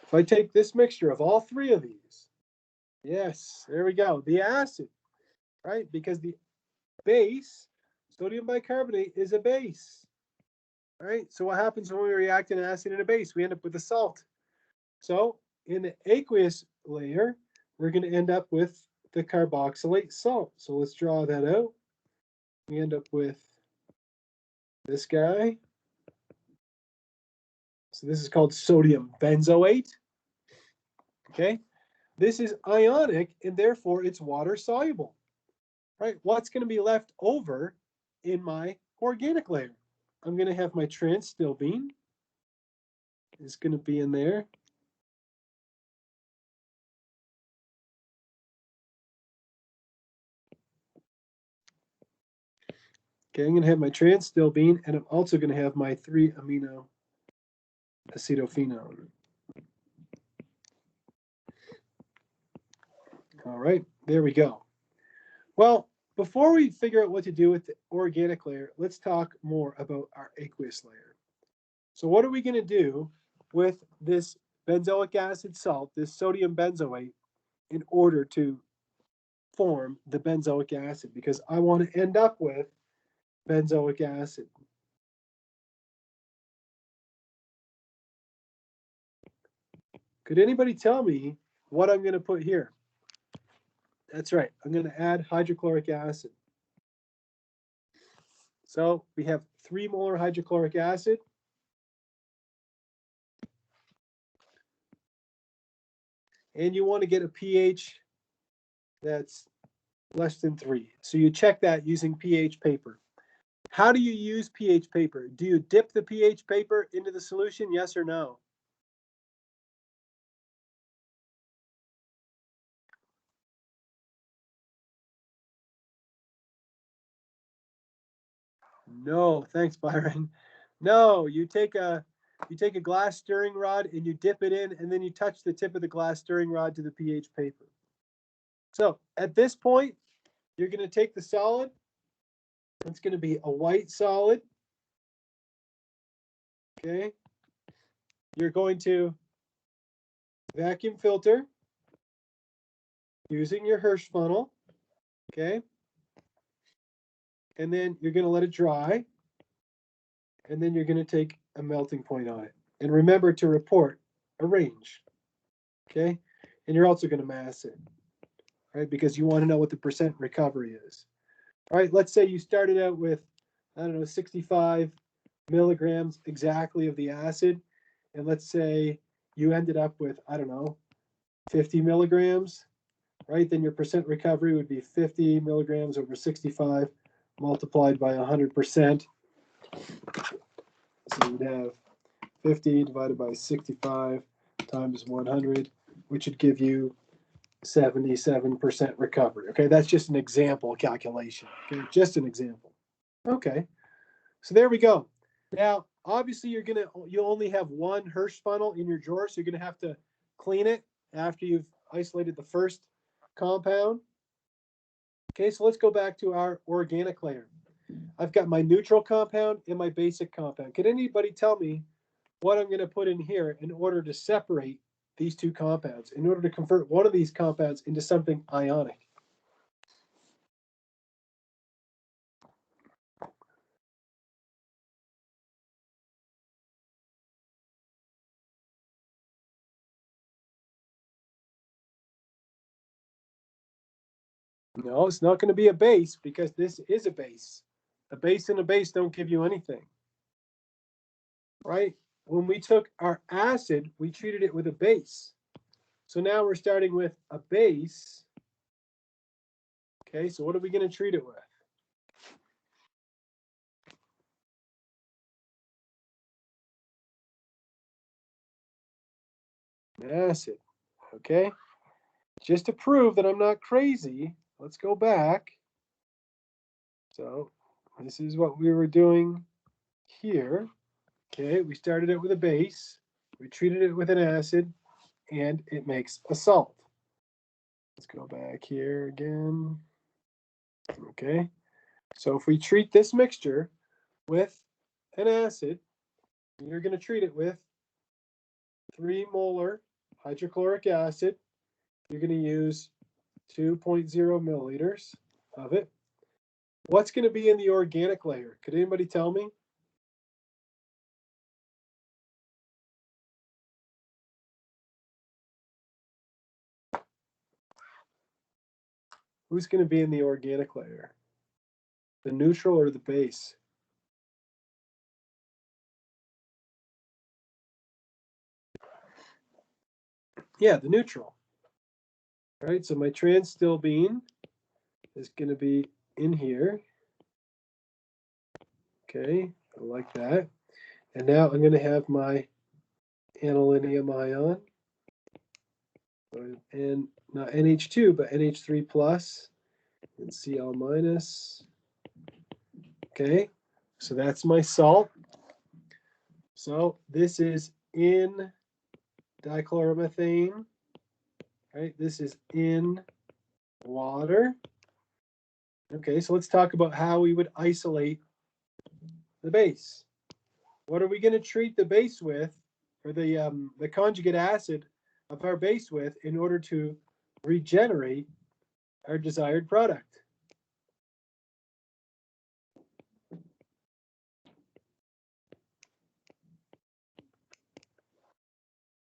If I take this mixture of all 3 of these, yes, there we go, the acid, right? Because the base, sodium bicarbonate, is a base, right? So what happens when we react an acid and a base? We end up with a salt. So in the aqueous layer, we're going to end up with the carboxylate salt. So let's draw that out. We end up with this guy. So this is called sodium benzoate. Okay. This is ionic and therefore it's water soluble. Right? What's going to be left over in my organic layer? I'm going to have my transstilbene is going to be in there. Okay, I'm going to have my transstilbene, and I'm also going to have my 3-amino acetophenone. All right, there we go. Well, before we figure out what to do with the organic layer, let's talk more about our aqueous layer. So what are we going to do with this benzoic acid salt, this sodium benzoate, in order to form the benzoic acid? Because I want to end up with benzoic acid. Could anybody tell me what I'm going to put here? That's right. I'm going to add hydrochloric acid. So we have 3 molar hydrochloric acid. And you want to get a pH that's less than 3. So you check that using pH paper. How do you use pH paper? Do you dip the pH paper into the solution? Yes or no? No. Thanks, Byron. No, you take a glass stirring rod and you dip it in, and then you touch the tip of the glass stirring rod to the pH paper. So at this point, you're going to take the solid. It's going to be a white solid. Okay. You're going to vacuum filter using your Hirsch funnel. Okay. And then you're going to let it dry. And then you're going to take a melting point on it. And remember to report a range. Okay. And you're also going to mass it, right? Because you want to know what the percent recovery is. All right. Let's say you started out with, I don't know, 65 milligrams exactly of the acid. And let's say you ended up with, I don't know, 50 milligrams, right? Then your percent recovery would be 50 milligrams over 65 multiplied by 100%. So you'd have 50 divided by 65 times 100, which would give you 77% recovery. Okay, that's just an example calculation. Okay, just an example. Okay, so there we go. Now, obviously, you'll only have one Hirsch funnel in your drawer, so you're gonna have to clean it after you've isolated the first compound. Okay, so let's go back to our organic layer. I've got my neutral compound and my basic compound. Can anybody tell me what I'm going to put in here in order to separate these two compounds, in order to convert one of these compounds into something ionic? No, it's not going to be a base because this is a base. A base and a base don't give you anything, right? When we took our acid, we treated it with a base. So now we're starting with a base. Okay, so what are we going to treat it with? Acid. Okay, just to prove that I'm not crazy, let's go back. So this is what we were doing here. Okay, we started it with a base, we treated it with an acid, and it makes a salt. Let's go back here again. Okay, so if we treat this mixture with an acid, you're going to treat it with 3 molar hydrochloric acid. You're going to use 2.0 milliliters of it. What's going to be in the organic layer? Could anybody tell me? Who's going to be in the organic layer? The neutral or the base? Yeah, the neutral. All right, so my trans-stilbene is going to be in here. Okay, I like that. And now I'm going to have my anilinium ion. And not NH2, but NH3 plus and Cl minus. Okay, so that's my salt. So this is in dichloromethane. Right, this is in water. Okay, so let's talk about how we would isolate the base. What are we going to treat the base with, or the conjugate acid of our base with, in order to regenerate our desired product?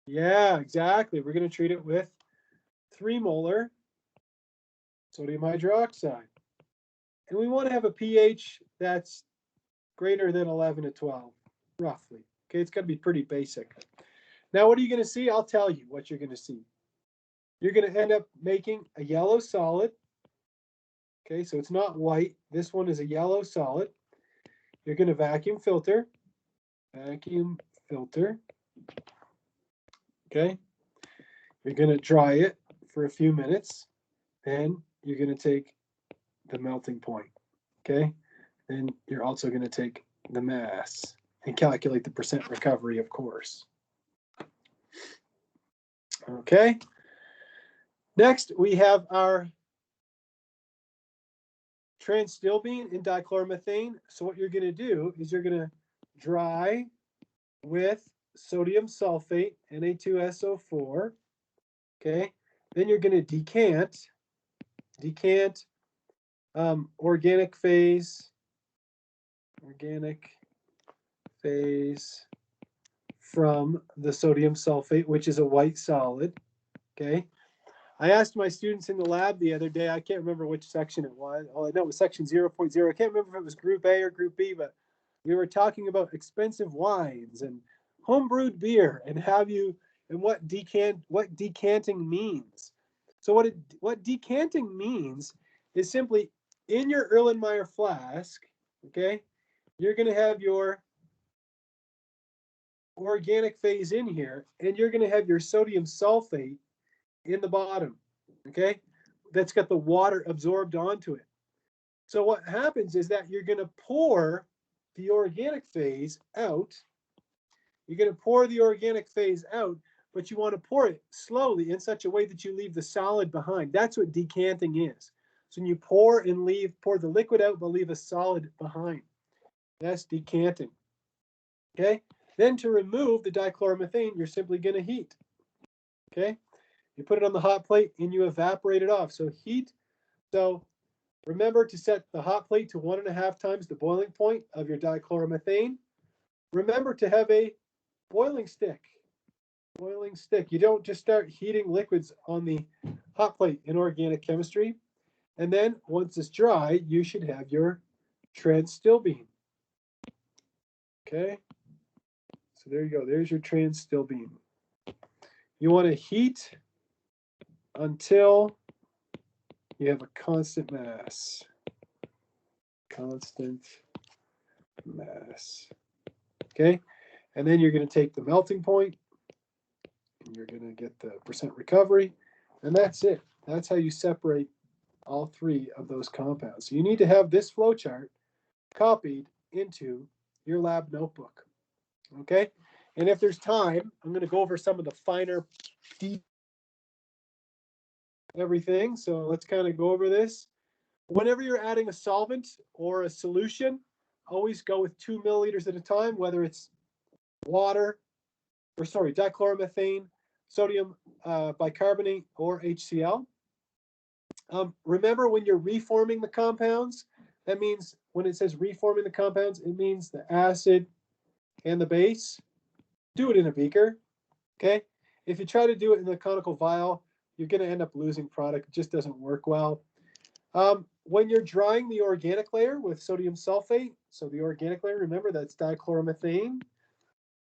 Yeah, exactly. We're going to treat it with 3 molar sodium hydroxide. And we want to have a pH that's greater than 11 to 12, roughly. Okay, it's got to be pretty basic. Now, what are you going to see? I'll tell you what you're going to see. You're going to end up making a yellow solid. Okay, so it's not white. This one is a yellow solid. You're going to vacuum filter. Vacuum filter. Okay. You're going to dry it for a few minutes. Then you're going to take the melting point. Okay. Then you're also going to take the mass. and calculate the percent recovery, of course. Okay. Next, we have our transstilbene in dichloromethane. So what you're going to do is you're going to dry with sodium sulfate, Na2SO4. Okay. Then you're going to decant organic phase from the sodium sulfate, which is a white solid. Okay. I asked my students in the lab the other day, I can't remember which section it was. All I know it was section 0.0. I can't remember if it was group A or group B, but we were talking about expensive wines and homebrewed beer and what decanting means. So what decanting means is simply in your Erlenmeyer flask, okay, you're going to have your organic phase in here, and you're going to have your sodium sulfate in the bottom, okay? That's got the water absorbed onto it. So what happens is that you're going to pour the organic phase out. You're going to pour the organic phase out, but you want to pour it slowly in such a way that you leave the solid behind. That's what decanting is. So when you pour the liquid out, but leave a solid behind. That's decanting. Okay? Then to remove the dichloromethane, you're simply going to heat. Okay? You put it on the hot plate and you evaporate it off. So heat. So remember to set the hot plate to 1.5 times the boiling point of your dichloromethane. Remember to have a boiling stick. You don't just start heating liquids on the hot plate in organic chemistry. And then once it's dry, you should have your transstilbene. Okay. So there you go. There's your transstilbene. You want to heat until you have a constant mass. Okay. And then you're going to take the melting point and you're going to get the percent recovery. And that's it. That's how you separate all three of those compounds. So you need to have this flowchart copied into your lab notebook. Okay. And if there's time, I'm going to go over some of the finer everything. So let's kind of go over this. Whenever you're adding a solvent or a solution, always go with 2 milliliters at a time, whether it's dichloromethane, sodium bicarbonate, or HCl. Remember, when you're reforming the compounds, that means when it says reforming the compounds, it means the acid and the base. Do it in a beaker, okay? If you try to do it in the conical vial, you're going to end up losing product. It just doesn't work well. When you're drying the organic layer with sodium sulfate, so the organic layer, remember that's dichloromethane,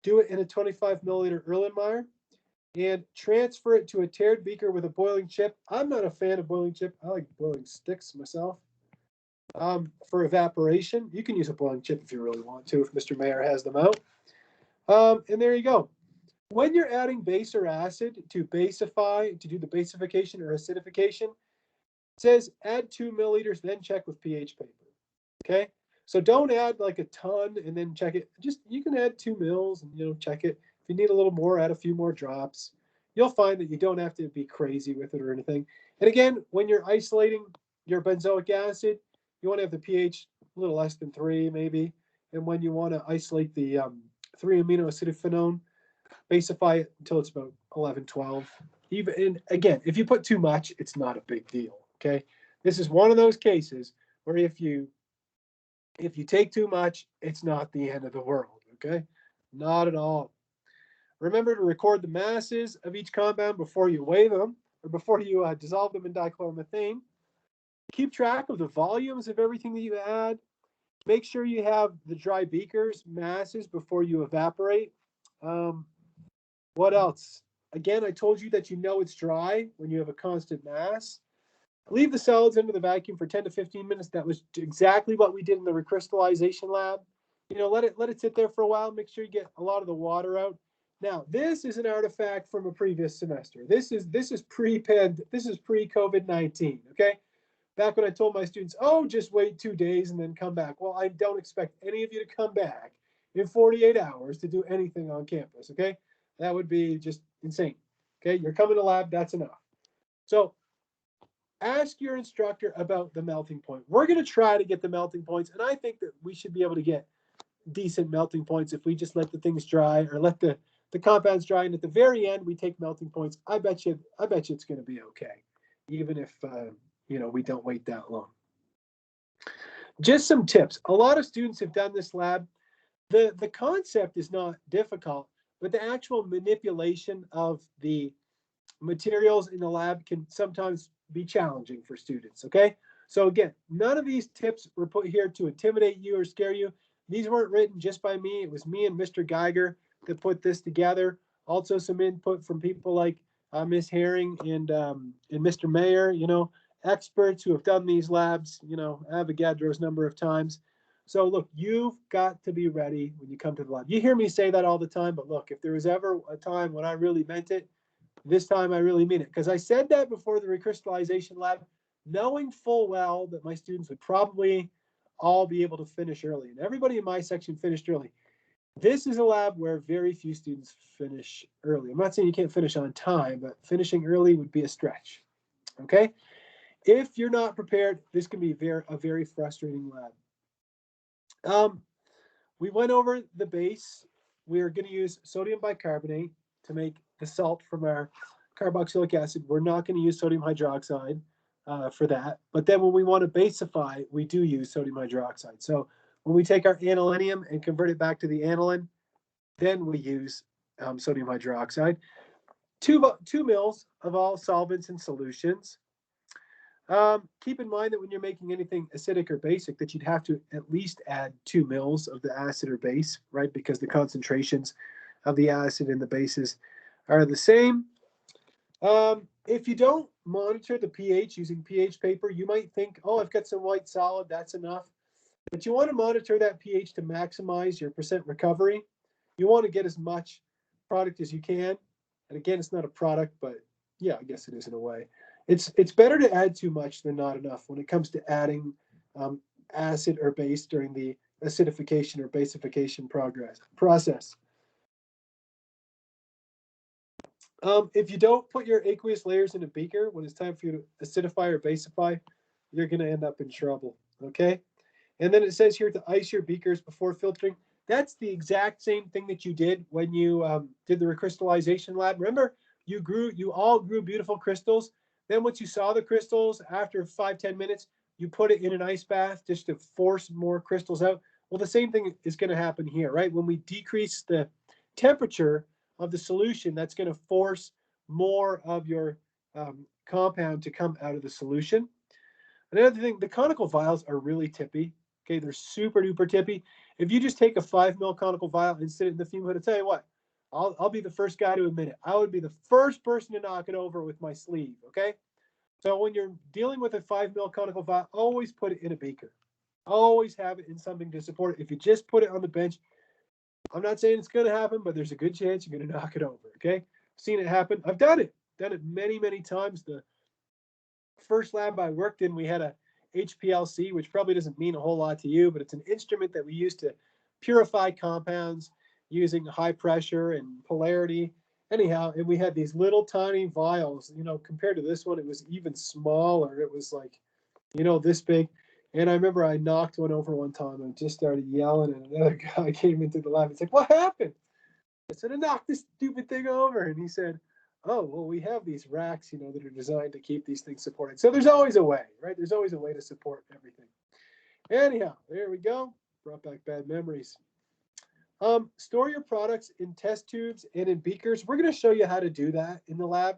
do it in a 25 milliliter Erlenmeyer and transfer it to a tared beaker with a boiling chip. I'm not a fan of boiling chip. I like boiling sticks myself. For evaporation, you can use a boiling chip if you really want to, if Mr. Mayer has them out. And there you go. When you're adding base or acid to basify, to do the basification or acidification, it says add 2 milliliters, then check with pH paper. Okay, so don't add like a ton and then check it. Just you can add 2 mils and check it. If you need a little more, add a few more drops. You'll find that you don't have to be crazy with it or anything. And again, when you're isolating your benzoic acid, you want to have the pH a little less than 3 maybe. And when you want to isolate the 3-amino acidiphenone, basify it until it's about 11, 12. And again, if you put too much, it's not a big deal. Okay, this is one of those cases where if you take too much, it's not the end of the world. Okay, not at all. Remember to record the masses of each compound before you weigh them or before you dissolve them in dichloromethane. Keep track of the volumes of everything that you add. Make sure you have the dry beakers masses before you evaporate. What else? Again, I told you that it's dry when you have a constant mass. Leave the solids under the vacuum for 10 to 15 minutes. That was exactly what we did in the recrystallization lab. Let it sit there for a while. Make sure you get a lot of the water out. Now, this is an artifact from a previous semester. This is pre-COVID-19. Okay, back when I told my students, just wait 2 days and then come back. Well, I don't expect any of you to come back in 48 hours to do anything on campus, okay? That would be just insane. Okay, you're coming to lab, that's enough. So ask your instructor about the melting point. We're going to try to get the melting points, and I think that we should be able to get decent melting points if we just let the things dry or let the compounds dry, and at the very end we take melting points. I bet you it's going to be okay, even if we don't wait that long. Just some tips. A lot of students have done this lab. The concept is not difficult, but the actual manipulation of the materials in the lab can sometimes be challenging for students, okay? So again, none of these tips were put here to intimidate you or scare you. These weren't written just by me. It was me and Mr. Geiger that put this together. Also some input from people like Ms. Herring and Mr. Mayer, experts who have done these labs, Avogadro's number of times. So look, you've got to be ready when you come to the lab. You hear me say that all the time, but look, if there was ever a time when I really meant it, this time I really mean it, because I said that before the recrystallization lab, knowing full well that my students would probably all be able to finish early, and everybody in my section finished early. This is a lab where very few students finish early. I'm not saying you can't finish on time, but finishing early would be a stretch, okay? If you're not prepared, this can be a very frustrating lab. We went over the base. We're going to use sodium bicarbonate to make the salt from our carboxylic acid. We're not going to use sodium hydroxide for that. But then when we want to basify, we do use sodium hydroxide. So when we take our anilinium and convert it back to the aniline, then we use sodium hydroxide. 2 mils of all solvents and solutions. Keep in mind that when you're making anything acidic or basic, that you'd have to at least add 2 mils of the acid or base, right? Because the concentrations of the acid and the bases are the same. If you don't monitor the pH using pH paper, you might think, oh, I've got some white solid, that's enough. But you want to monitor that pH to maximize your percent recovery. You want to get as much product as you can. And again, it's not a product, but yeah, I guess it is in a way. It's better to add too much than not enough when it comes to adding acid or base during the acidification or basification process. If you don't put your aqueous layers in a beaker when it's time for you to acidify or basify, you're going to end up in trouble, okay? And then it says here to ice your beakers before filtering. That's the exact same thing that you did when you did the recrystallization lab. Remember, you all grew beautiful crystals. Then once you saw the crystals, after 5-10 minutes, you put it in an ice bath just to force more crystals out. Well, the same thing is going to happen here, right? When we decrease the temperature of the solution, that's going to force more of your compound to come out of the solution. Another thing, the conical vials are really tippy. Okay, they're super duper tippy. If you just take a 5 ml conical vial and sit it in the fume hood, I'll tell you what, I'll be the first guy to admit it. I would be the first person to knock it over with my sleeve, okay? So when you're dealing with a 5 ml conical vial, always put it in a beaker. Always have it in something to support it. If you just put it on the bench, I'm not saying it's going to happen, but there's a good chance you're going to knock it over, okay? I've seen it happen. I've done it many, many times. The first lab I worked in, we had a HPLC, which probably doesn't mean a whole lot to you, but it's an instrument that we use to purify compounds using high pressure and polarity. Anyhow, and we had these little tiny vials, compared to this one, it was even smaller. It was like, this big. And I remember I knocked one over one time and just started yelling, and another guy came into the lab and said, "What happened?" I said, "I knocked this stupid thing over." And he said, "Oh, well, we have these racks, that are designed to keep these things supported." So there's always a way, right? There's always a way to support everything. Anyhow, there we go. Brought back bad memories. Store your products in test tubes and in beakers. We're going to show you how to do that in the lab.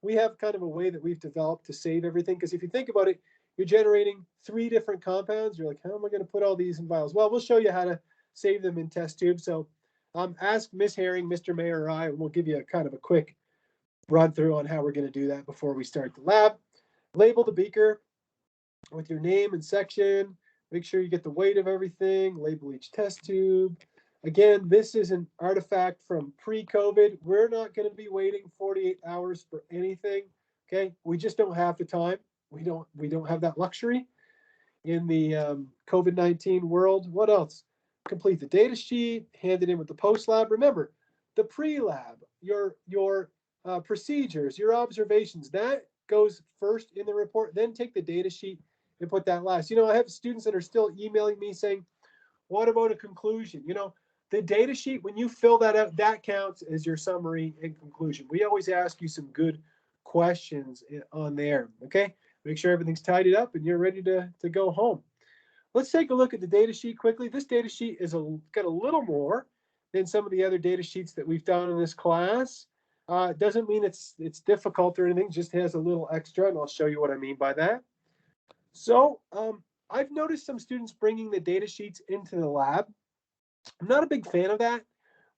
We have kind of a way that we've developed to save everything, because if you think about it, you're generating 3 different compounds. You're like, how am I going to put all these in vials? Well, we'll show you how to save them in test tubes. So ask Ms. Herring, Mr. Mayer, or I, and we'll give you a kind of a quick run through on how we're going to do that before we start the lab. Label the beaker with your name and section. Make sure you get the weight of everything. Label each test tube. Again, this is an artifact from pre-COVID. We're not going to be waiting 48 hours for anything. Okay, we just don't have the time. We don't have that luxury in the COVID-19 world. What else? complete the data sheet, hand it in with the post-lab. Remember, the pre-lab, your procedures, your observations, that goes first in the report. Then take the data sheet and put that last. You know, I have students that are still emailing me saying, what about a conclusion? You know, the data sheet, when you fill that out, that counts as your summary and conclusion. We always ask you some good questions on there, okay? Make sure everything's tidied up and you're ready to go home. Let's take a look at the data sheet quickly. This data sheet is got a little more than some of the other data sheets that we've done in this class. Doesn't mean it's difficult or anything, just has a little extra, and I'll show you what I mean by that. So I've noticed some students bringing the data sheets into the lab. I'm not a big fan of that.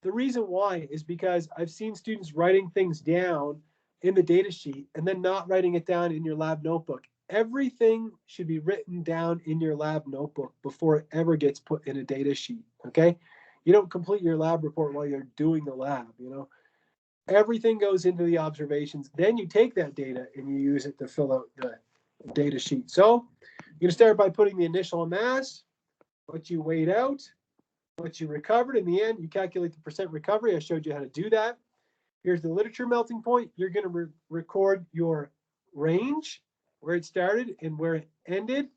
The reason why is because I've seen students writing things down in the data sheet and then not writing it down in your lab notebook. Everything should be written down in your lab notebook before it ever gets put in a data sheet, okay? You don't complete your lab report while you're doing the lab, you know? Everything goes into the observations. Then you take that data and you use it to fill out the data sheet. So you're gonna start by putting the initial mass, what you weighed out, what you recovered. In the end, you calculate the percent recovery. I showed you how to do that. Here's the literature melting point. You're going to record your range, where it started and where it ended.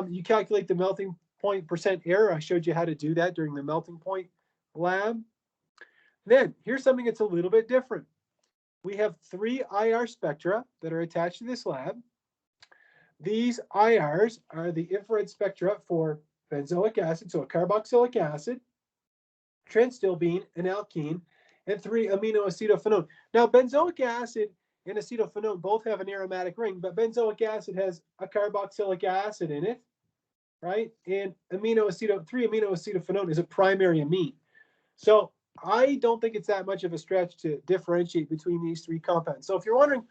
You calculate the melting point percent error. I showed you how to do that during the melting point lab. Then here's something that's a little bit different. We have 3 IR spectra that are attached to this lab. These IRs are the infrared spectra for benzoic acid, so a carboxylic acid, transtilbene, an alkene, and 3 aminoacetophenone. Now, benzoic acid and acetophenone both have an aromatic ring, but benzoic acid has a carboxylic acid in it, right? And 3-aminoacetophenone is a primary amine. So I don't think it's that much of a stretch to differentiate between these 3 compounds. So if you're wondering,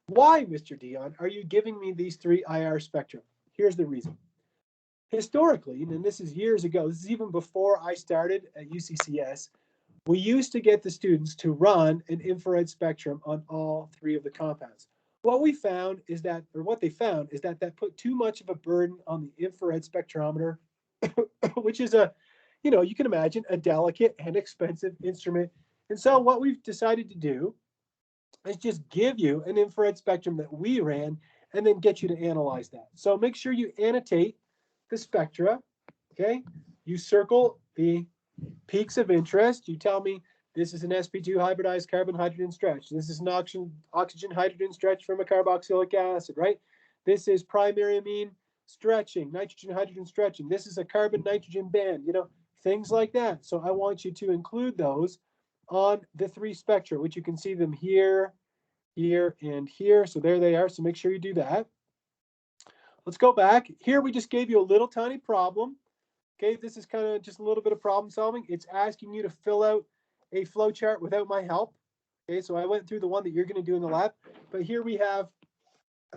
why, Mr. Dion, are you giving me these 3 IR spectra? Here's the reason. Historically, and this is years ago, this is even before I started at UCCS, we used to get the students to run an infrared spectrum on all 3 of the compounds. What we found is that, or what they found is that put too much of a burden on the infrared spectrometer, which is you know, you can imagine a delicate and expensive instrument. And so what we've decided to do is just give you an infrared spectrum that we ran and then get you to analyze that. So make sure you annotate the spectra, okay? You circle the peaks of interest. You tell me this is an sp2 hybridized carbon-hydrogen stretch. This is an oxygen-hydrogen stretch from a carboxylic acid, right? This is primary amine stretching, nitrogen-hydrogen stretching. This is a carbon-nitrogen band, you know, things like that. So I want you to include those on the 3 spectra, which you can see them here, here, and here. So there they are. So make sure you do that. Let's go back. Here we just gave you a little tiny problem. Okay, this is kind of just a little bit of problem solving. It's asking you to fill out a flow chart without my help. Okay, so I went through the one that you're going to do in the lab. But here we have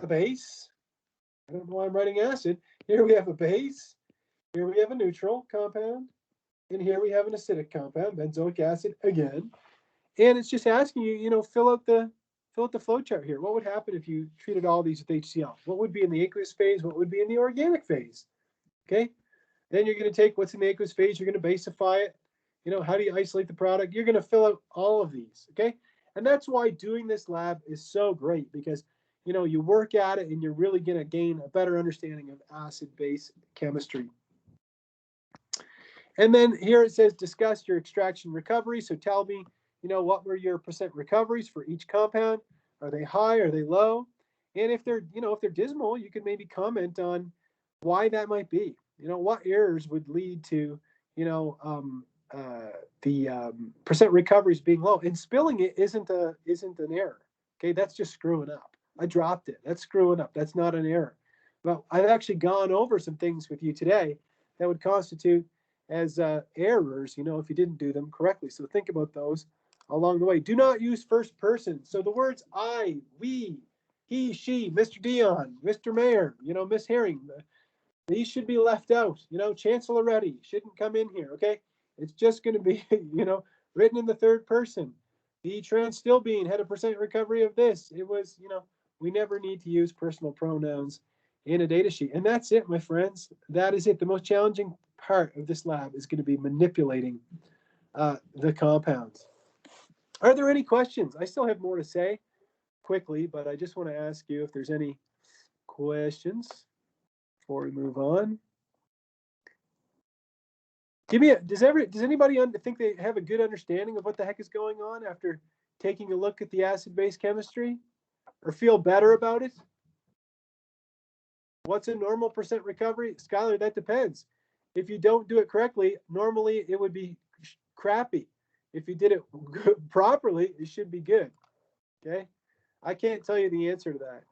a base. I don't know why I'm writing acid. Here we have a base. Here we have a neutral compound. And here we have an acidic compound, benzoic acid again. And it's just asking you, you know, fill out the flow chart here. What would happen if you treated all these with HCl? What would be in the aqueous phase? What would be in the organic phase? Okay. Then you're going to take what's in the aqueous phase. You're going to basify it. You know, how do you isolate the product? You're going to fill out all of these. Okay. And that's why doing this lab is so great, because, you know, you work at it and you're really going to gain a better understanding of acid-base chemistry. And then here it says, discuss your extraction recovery. So tell me, you know, what were your percent recoveries for each compound? Are they high? Are they low? And if they're, you know, if they're dismal, you can maybe comment on why that might be. You know, what errors would lead to, you know, the percent recoveries being low. And spilling it isn't an error. Okay, that's just screwing up. I dropped it. That's screwing up. That's not an error. Well, I've actually gone over some things with you today that would constitute as errors, you know, if you didn't do them correctly. So think about those along the way. Do not use first person. So the words I, we, he, she, Mr. Dion, Mr. Mayor, you know, Miss Herring, these should be left out. You know, Chancellor Reddy shouldn't come in here, okay? It's just going to be, you know, written in the third person. The transtilbene had a percent recovery of this. It was, you know, we never need to use personal pronouns in a data sheet. And that's it, my friends. That is it. The most challenging part of this lab is going to be manipulating the compounds. Are there any questions? I still have more to say quickly, but I just want to ask you if there's any questions before we move on. Does anybody think they have a good understanding of what the heck is going on after taking a look at the acid-base chemistry, or feel better about it? What's a normal percent recovery? Skylar, that depends. If you don't do it correctly, normally it would be crappy. If you did it properly, it should be good. Okay? I can't tell you the answer to that.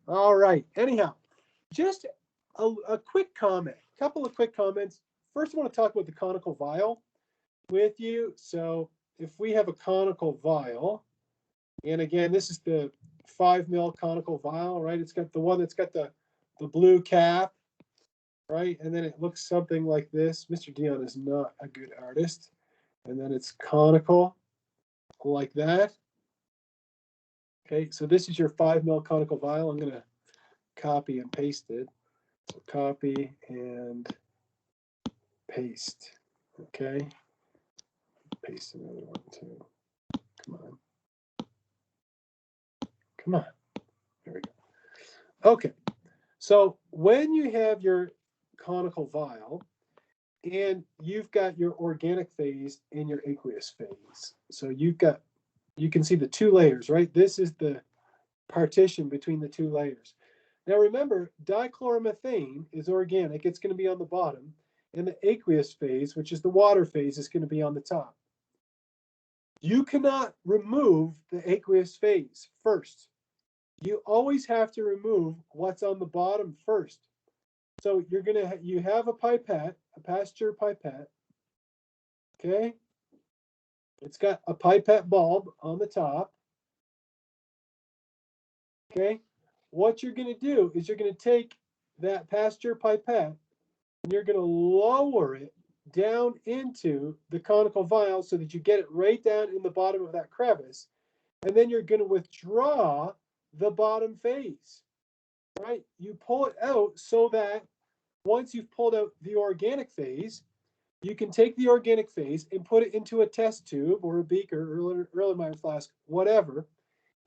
All right. Anyhow, just a quick comment, a couple of quick comments. First, I want to talk about the conical vial with you. So if we have a conical vial, and again, this is the 5 ml conical vial, right? It's got the one that's got the blue cap, right? And then it looks something like this. Mr. Dion is not a good artist. And then it's conical like that. Okay, so this is your 5 ml conical vial. I'm going to copy and paste it. So copy and paste. Okay. Paste another one too. Come on. Come on. There we go. Okay. So when you have your conical vial and you've got your organic phase and your aqueous phase. So you can see the two layers, right? This is the partition between the two layers. Now remember, dichloromethane is organic. It's going to be on the bottom. And the aqueous phase, which is the water phase, is going to be on the top. You cannot remove the aqueous phase first. You always have to remove what's on the bottom first. So you have a pipette, a pasteur pipette. Okay. It's got a pipette bulb on the top. Okay. What you're going to do is you're going to take that pasteur pipette and you're going to lower it down into the conical vial so that you get it right down in the bottom of that crevice. And then you're going to withdraw the bottom phase, right? You pull it out so that once you've pulled out the organic phase, you can take the organic phase and put it into a test tube or a beaker or Erlenmeyer flask, whatever.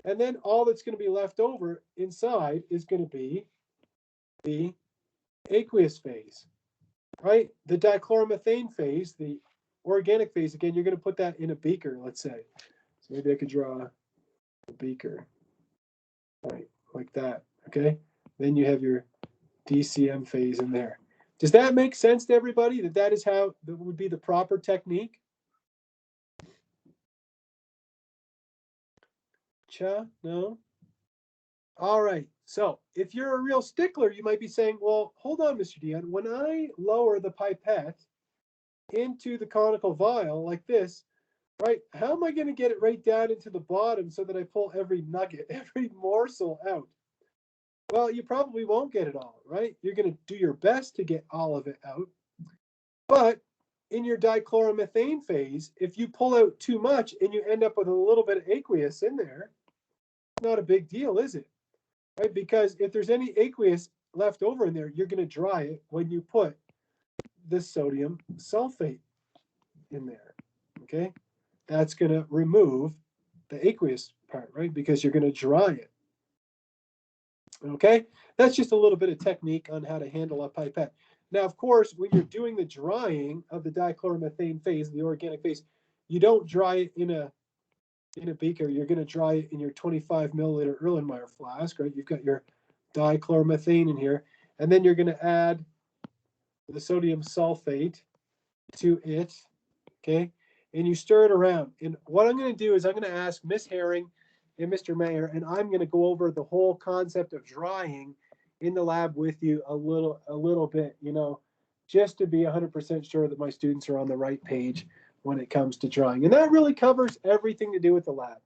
And then all that's going to be left over inside is going to be the aqueous phase, right? The dichloromethane phase, the organic phase, again, you're going to put that in a beaker, let's say. So maybe I could draw a beaker, right, like that, okay? Then you have your DCM phase in there. Does that make sense to everybody, that is how that would be the proper technique? No? All right. So if you're a real stickler, you might be saying, well, hold on, Mr. Dion. When I lower the pipette into the conical vial like this, right, how am I going to get it right down into the bottom so that I pull every nugget, every morsel out? Well, you probably won't get it all, right? You're going to do your best to get all of it out. But in your dichloromethane phase, if you pull out too much and you end up with a little bit of aqueous in there, not a big deal, is it? Right? Because if there's any aqueous left over in there, you're going to dry it when you put the sodium sulfate in there. Okay? That's going to remove the aqueous part, right? Because you're going to dry it. Okay? That's just a little bit of technique on how to handle a pipette. Now, of course, when you're doing the drying of the dichloromethane phase, the organic phase, you don't dry it in a beaker. You're going to dry it in your 25 milliliter Erlenmeyer flask, right? You've got your dichloromethane in here, and then you're going to add the sodium sulfate to it, okay? And you stir it around. And what I'm going to do is I'm going to ask Miss Herring and Mr. Mayer, and I'm going to go over the whole concept of drying in the lab with you a little bit, you know, just to be 100% sure that my students are on the right page when it comes to drying. And that really covers everything to do with the lab.